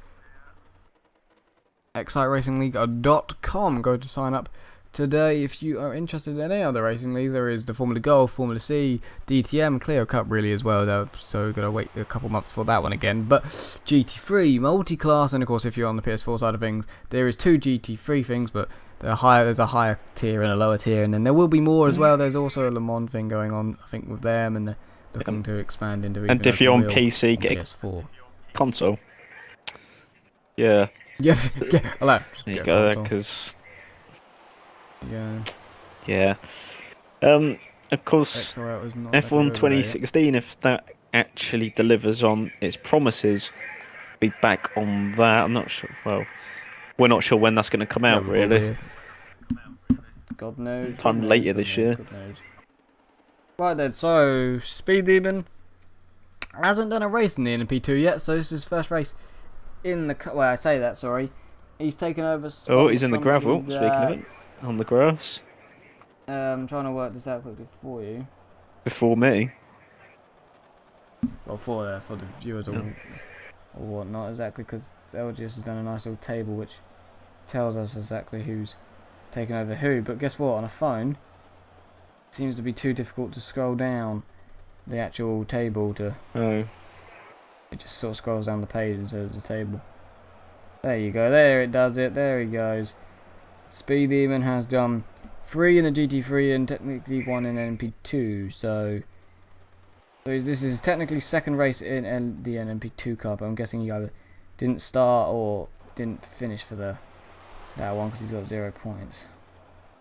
XciteRacingLeague.com. Go to sign up today if you are interested in any other racing leagues. There is the Formula Golf, Formula C, DTM, Clio Cup really as well, though, so gotta wait a couple months for that one again. But GT3, multi-class, and of course if you're on the PS4 side of things, there is 2 GT3 things, but there's a higher tier and a lower tier, and then there will be more as well. There's also a Le Mans thing going on, I think, with them, and they're looking to expand into. And if you're on PC, get PS4 console. Yeah. Yeah, hello. There you go, because yeah. Of course, F1 2016, if that actually delivers on its promises, be back on that. I'm not sure. Well, we're not sure when that's going to come out, really. God knows. Time later this year. Right then, so Speed Demon hasn't done a race in the NP2 yet, so this is his first race in the. Well, I say that, sorry. He's taken over. Oh, he's in the gravel. Speaking of it, on the grass. I'm trying to work this out quickly for you. Before me. Well, for the viewers or whatnot, exactly, because LGS has done a nice little table which tells us exactly who's taken over who. But guess what? On a phone, it seems to be too difficult to scroll down the actual table to. Oh. It just sort of scrolls down the page instead of the table. There you go. There it does it. There he goes. Speed Demon has done 3 in the GT3 and technically 1 in NP2. So this is technically second race in the NP2 car, but I'm guessing he either didn't start or didn't finish for that one because he's got 0 points.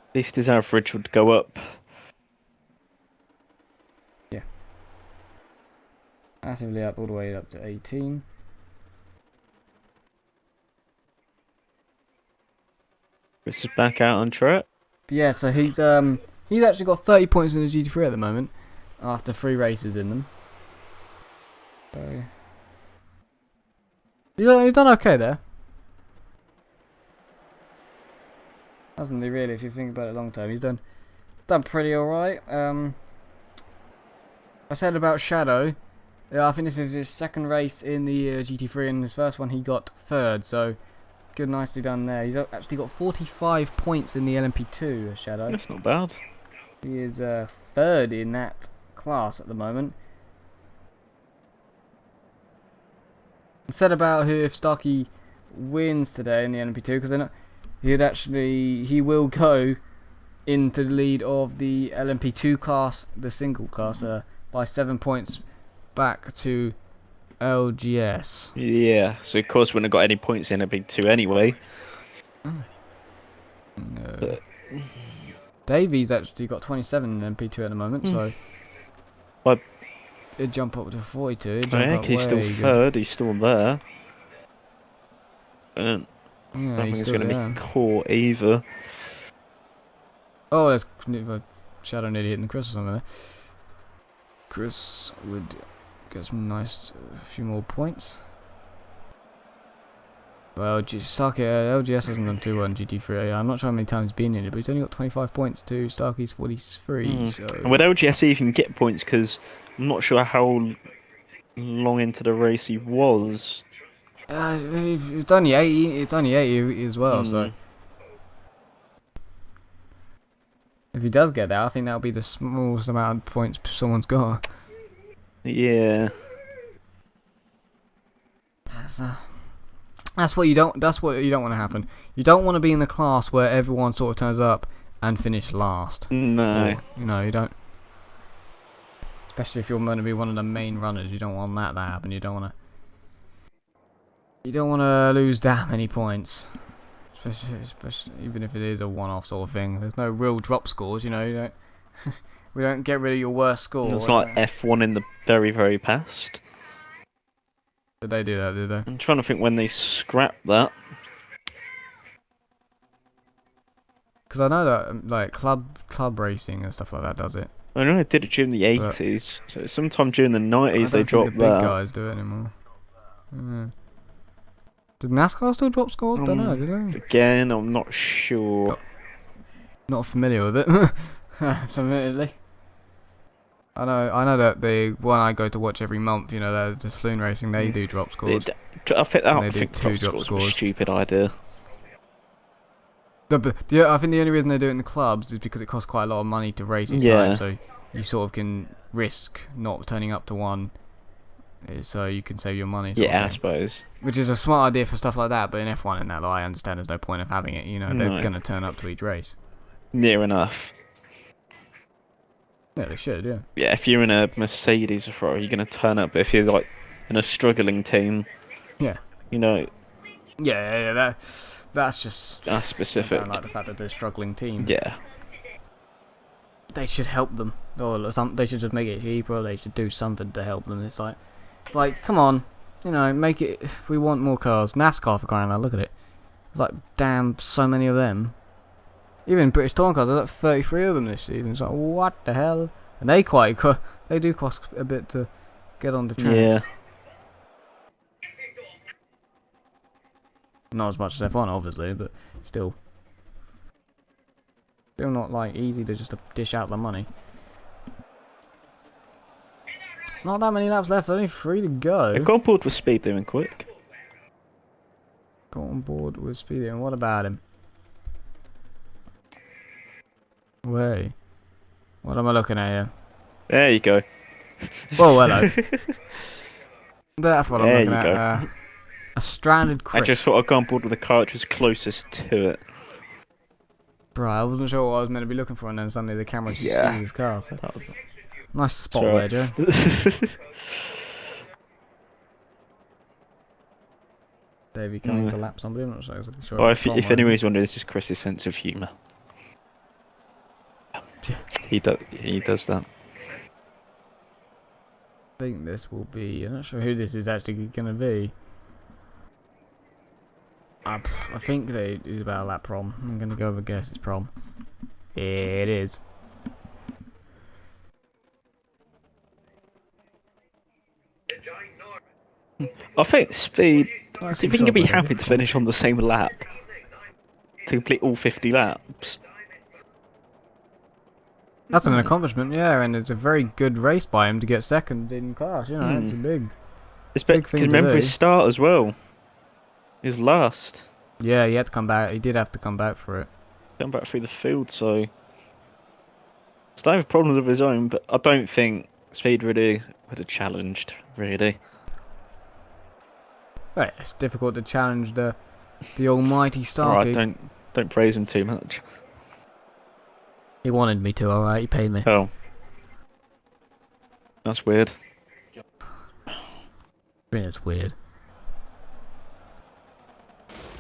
At least his average would go up. Yeah. Massively up, all the way up to 18. This is back out on track. Yeah, so he's actually got 30 points in the GT3 at the moment after 3 races in them. So he's done okay there. Hasn't he really, if you think about it long term? He's done pretty alright. I said about Shadow, yeah, I think this is his second race in the GT3, and his first one he got 3rd, so good, nicely done there. He's actually got 45 points in the LMP2, Shadow. That's not bad. He is 3rd in that class at the moment. I said about if Starkey wins today in the LMP2, because then he will go into the lead of the LMP2 class, the single class, by 7 points back to LGS. Yeah, so of course we wouldn't have got any points in LMP2 anyway. No. But Davies actually got 27 in LMP2 at the moment, so well, it'd jump up to 42. I think he's still 3rd, he's still there. And I don't think it's going to be caught either. Oh, there's Shadow nearly hitting Chris or something there. Chris would get some nice few more points. Well, LGS hasn't done too well in GT3. I'm not sure how many times he's been in it, but he's only got 25 points to Starkey's 43. So. And would LGS even get points? Because I'm not sure how long into the race he was. It's only 80. It's only 80 as well. So if he does get that, I think that'll be the smallest amount of points someone's got. Yeah. That's what you don't want to happen. You don't want to be in the class where everyone sort of turns up and finish last. No. Or, you don't. Especially if you're going to be one of the main runners, you don't want that to happen. You don't want to lose that many points. Especially even if it is a one-off sort of thing. There's no real drop scores, you know. You don't We don't get rid of your worst score. It's like F1 in the very, very past. Did they do that, did they? I'm trying to think when they scrapped that. Because I know that like club racing and stuff like that does it. I know they did it during the 80s. So sometime during the 90s they dropped the big that. guys do it anymore. Yeah. Did NASCAR still drop scores? Don't know, did they? Again, I'm not sure. Not familiar with it. Admittedly. I know that the one I go to watch every month, you know, the Saloon Racing, they do drop scores. I think drop scores was a stupid idea. Yeah, I think the only reason they do it in the clubs is because it costs quite a lot of money to race each time, so you sort of can risk not turning up to one, so you can save your money. Yeah, I suppose. Which is a smart idea for stuff like that, but in F1 and that, like, I understand there's no point of having it. You know, they're going to turn up to each race. Near enough. Yeah, they should. Yeah. Yeah, if you're in a Mercedes or Ferrari, you're going to turn up. But if you're like in a struggling team, yeah, you know. Yeah. That's specific. I don't like the fact that they're struggling teams. Yeah. They should help them, or they should just make it cheaper. They should do something to help them. It's like, come on, you know, make it. We want more cars. NASCAR, for crying out loud, look at it. It's like, damn, so many of them. Even British touring cars, there's like 33 of them this season. It's like, what the hell? And they they do cost a bit to get on the track. Yeah. Not as much as F1, obviously, but still not like easy to just dish out the money. Not that many laps left, only 3 to go. Got on board with speed doing quick. Got on board with speed doing. What about him? Wait. What am I looking at here? There you go. Oh, hello. That's what I'm there looking at. A stranded Chris. I just thought I'd go on board with the car which was closest to it. Bro, I wasn't sure what I was meant to be looking for, and then suddenly the camera just sees his car. So nice spot there, Joe. Davey coming to lap somebody, I'm not so sure. Well, if anyone's wondering, this is Chris's sense of humour. He does that. I think this will be. I'm not sure who this is actually going to be. I think that it's about a lap prom. I'm going to go with a guess it's prom. It is. I think speed. I think you'll be happy to finish on the same lap. To complete all 50 laps. That's an accomplishment, yeah, and it's a very good race by him to get second in class. You know, it's a big. Big thing. Remember his start as well. His last. Yeah, he had to come back. He did have to come back for it. Come back through the field, so. Still have problems of his own, but I don't think Speed really would have challenged, really. Well, it's difficult to challenge the almighty Starkey. Alright, don't praise him too much. He wanted me to, alright, he paid me. Oh. That's weird. I mean, it's weird.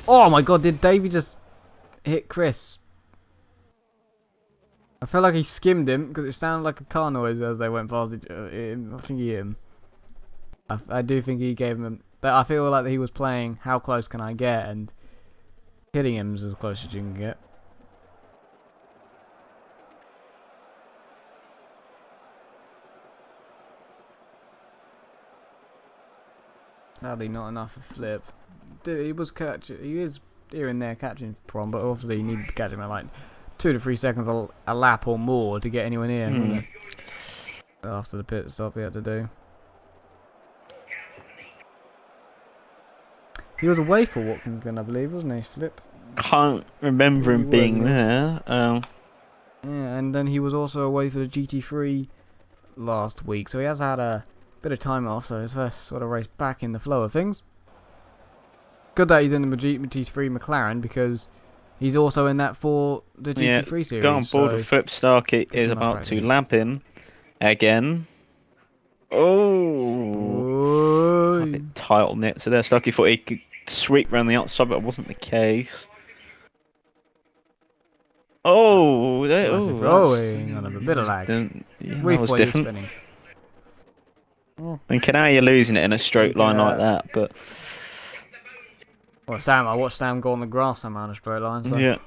Oh my god, did Davey just hit Chris? I felt like he skimmed him because it sounded like a car noise as they went past him. I think he hit him. I do think he gave him. But I feel like he was playing how close can I get, and hitting him is as close as you can get. Sadly, not enough for flip. Dude, he is here and there catching prom, but obviously you need to catch him at like 2 to 3 seconds a lap or more to get anywhere near. After the pit stop, he had to do. He was away for Watkins Glen, I believe, wasn't he? Flip. Can't remember him being there. Yeah, and then he was also away for the GT3 last week, so he has had a bit of time off. So his first sort of race back in the flow of things. Good that he's in the GT3 McLaren because he's also in that for the GT3 series. Got on board with Flip. Starkey is about to lap in again. Oh, a bit tight on it. So there, Starkey thought he could sweep around the outside, but it wasn't the case. Oh, Massive throwing on a bit of lag. That was different. Spinning. I mean, now you're losing it in a straight line like that, but... Well, Sam, I watched Sam go on the grass somehow in a straight line, so... Yeah.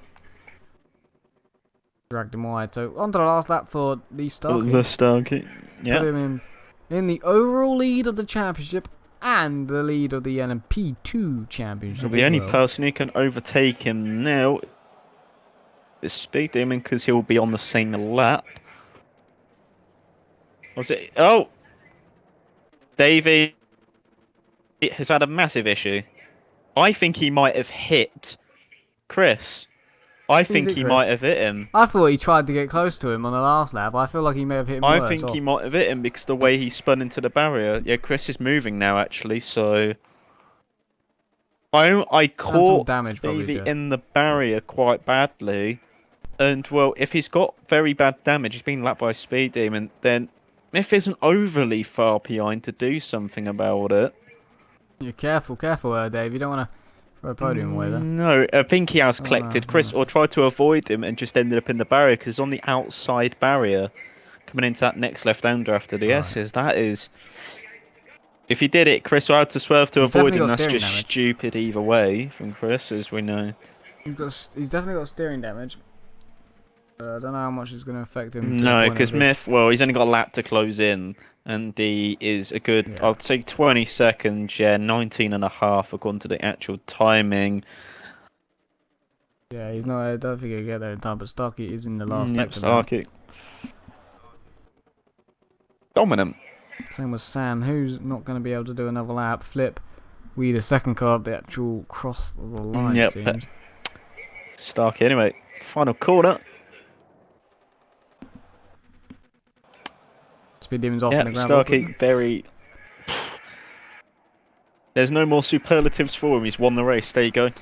Dragged him wide. So, on to the last lap for the Starkey. The Starkey, yeah. Put him in the overall lead of the championship and the lead of the LMP2 championship. The only person who can overtake him now is Speed Demon, because he'll be on the same lap. Was it? Oh! Davey has had a massive issue. I think he might have hit Chris. I think he might have hit him. I thought he tried to get close to him on the last lap. I feel like he may have hit him I think he might have hit him because the way he spun into the barrier. Yeah, Chris is moving now, actually, so... I caught Davey in the barrier quite badly. And, well, if he's got very bad damage, he's been lapped by Speed Demon, then Myth isn't overly far behind to do something about it. You're careful, Dave. You don't want to throw a podium away there. No, I think he has collected Chris, or tried to avoid him and just ended up in the barrier, because on the outside barrier, coming into that next left-hander after the S's, that is... If he did it, Chris will have to swerve to avoid him. That's just stupid either way from Chris, as we know. He's definitely got steering damage. I don't know how much it's going to affect him. No, because Myth, well, he's only got a lap to close in, and he is a good, I'd say 20 seconds, 19 and a half according to the actual timing. Yeah, he's not, I don't think he'll get there in time, but Starkey is in the last sector. Starkey. Dominant. Same with Sam, who's not going to be able to do another lap. Flip, we the second car, the actual cross of the line, it seems. Starkey, anyway, final corner. Speed Demon's off in the ground. Starkey, very... There's no more superlatives for him. He's won the race. There you go. In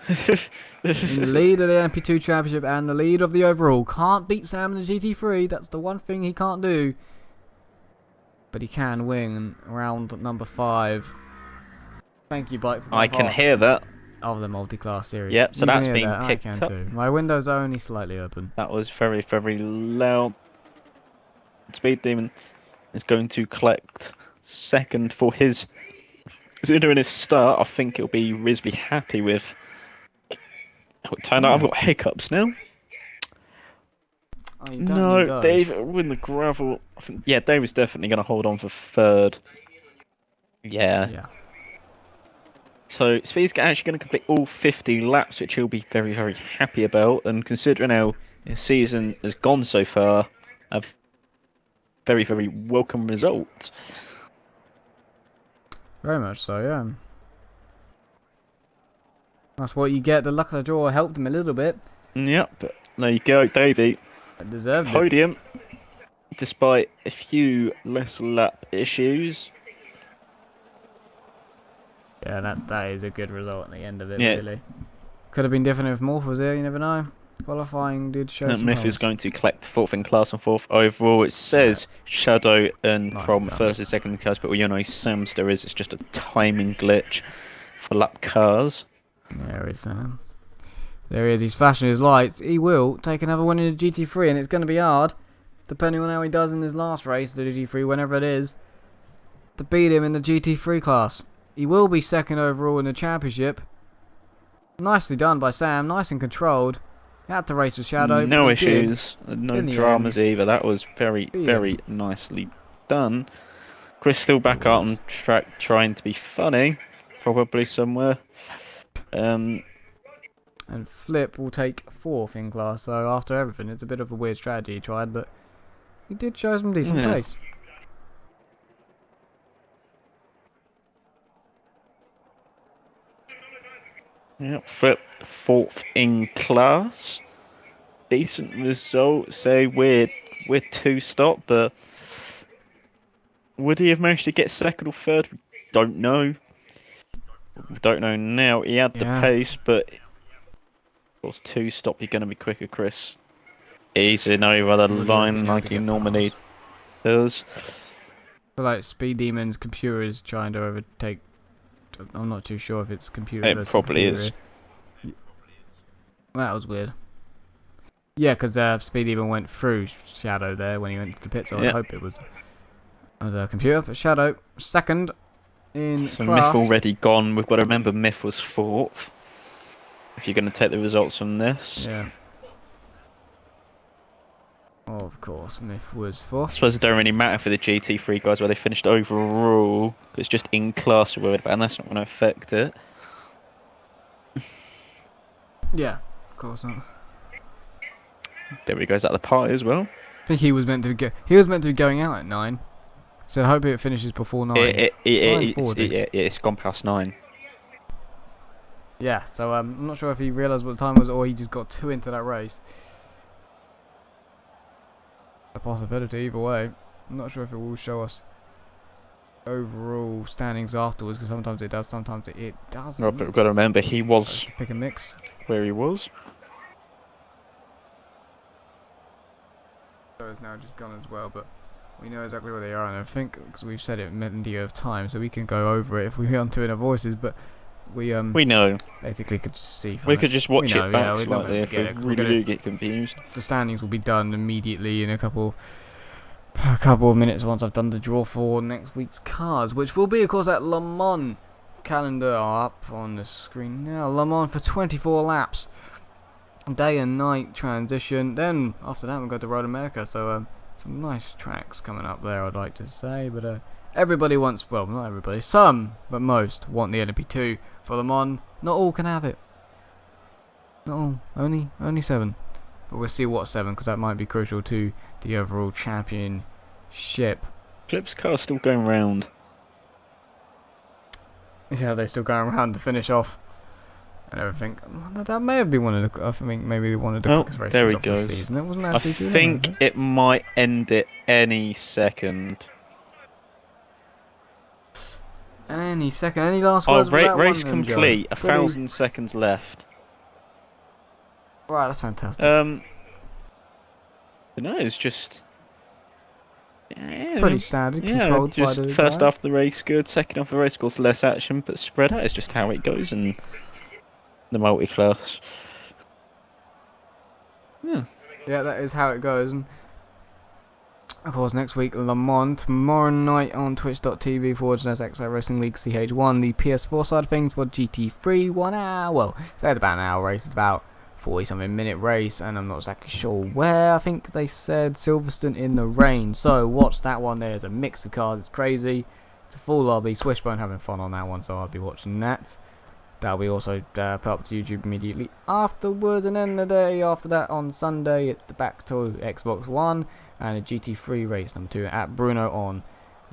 the lead of the LMP2 Championship and the lead of the overall. Can't beat Sam in the GT3. That's the one thing he can't do. But he can win round number 5. Thank you, Bike. I can hear that. Of the multi-class series. Yep, so that's been picked up. Too. My windows are only slightly open. That was very, very loud. Speed Demon is going to collect second for his... Considering his start, I think he'll be reasonably happy with... I've got hiccups now. Oh, no, Dave with the gravel. I think, Dave's definitely going to hold on for third. Yeah. So Speed's actually going to complete all 50 laps, which he'll be very, very happy about. And considering how his season has gone so far, a very, very welcome result. Very much so, yeah. That's what you get. The luck of the draw helped him a little bit. Yep, but there you go, Davey. Deserved podium, despite a few less lap issues. Yeah, that is a good result at the end of it, really. Could have been different if Morph was there, you never know. Qualifying did show some Myth is going to collect 4th in class and 4th overall. It says Shadow and from 1st and 2nd in class, but you know Samster is. It's just a timing glitch for lap cars. There is Sam. There he is. He's flashing his lights. He will take another win in the GT3, and it's going to be hard, depending on how he does in his last race, the GT3, whenever it is, to beat him in the GT3 class. He will be 2nd overall in the championship. Nicely done by Sam. Nice and controlled. He had to race with Shadow. No issues. No dramas either. That was very, very nicely done. Chris still back out on track trying to be funny. Probably somewhere. And Flip will take 4th in class. So after everything, it's a bit of a weird strategy he tried, but he did show some decent pace. Yep, Flip 4th in class. Decent result. Say we're 2-stop, but would he have managed to get 2nd or 3rd? We don't know. We don't know now. He had the pace, but of course 2-stop. You're going to be quicker, Chris. He's in over the line like he normally does. I feel like Speed Demon's computer is trying to overtake. I'm not too sure if it's computer. It probably is. That was weird. Yeah, because Speed even went through Shadow there when he went to the pit, so I hope it was a computer. But Shadow, second in So class. Myth already gone. We've got to remember Myth was 4th. If you're going to take the results from this. Yeah. Of course, Myth was I 4th. suppose it don't really matter for the GT3 guys where they finished overall. Because it's just in class we're worried about, and that's not going to affect it. Yeah, of course not. There he goes at the party as well. I think he was meant to be going out at 9. So I hope it finishes before 9. It's gone past 9. Yeah, so I'm not sure if he realised what the time was or he just got too into that race. A possibility either way. I'm not sure if it will show us overall standings afterwards, because sometimes it does, sometimes it doesn't. Right, but we've got to remember he was pick a mix where he was. So it's now just gone as well, but we know exactly where they are, and I think because we've said it plenty of time, so we can go over it if we want to in our voices. But we know basically could just see. We could just watch it back yeah, slightly if we really do get confused. The standings will be done immediately in a couple of minutes once I've done the draw for next week's cars, which will be, of course, at Le Mans. Calendar up on the screen now. Le Mans for 24 laps. Day and night transition. Then after that we'll go to Road America. So some nice tracks coming up there, I'd like to say. But everybody wants, well, not everybody, some, but most want the LMP2 for Le Mans. Not all can have it. Not all. Only 7. But we'll see what 7, because that might be crucial to the overall championship. Clip's car's still going round. Yeah, they're still going around to finish off and everything. That may have been one of the. I think maybe one of the quickest races there he of the goes. season. It wasn't I actually think it might end it any second. Any second. Any last words? Race complete. 1,000 seconds left. Right, that's fantastic. But no, it's just. Yeah, pretty standard. Controlled just by the first guy. half of the race good, second half of the race course less action, but spread out is just how it goes in the multi-class. Yeah, that is how it goes. And of course, next week Le Mans, tomorrow night on twitch.tv/Xcite Racing League CH1, the PS4 side of things for GT3, 1 hour. Well, so it's about an hour race. It's about 40-something minute race, and I'm not exactly sure where. I think they said Silverstone in the rain. So watch that one. There's a mix of cars. It's crazy. It's a full lobby. Swishbone having fun on that one, so I'll be watching that. That'll be also put up to YouTube immediately afterwards, and then the day after that on Sunday, it's the back to Xbox One and a GT3 race number 2 at Bruno on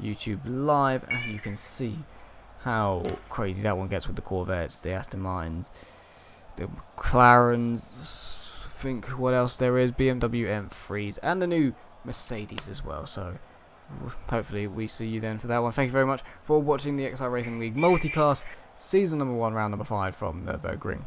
YouTube Live, and you can see how crazy that one gets with the Corvettes, the Aston Martins, the McLarens, I think what else there is, BMW M3s, and the new Mercedes as well. So hopefully we see you then for that one. Thank you very much for watching the Xcite Racing League Multiclass Season number 1, round number 5 from Nurburgring.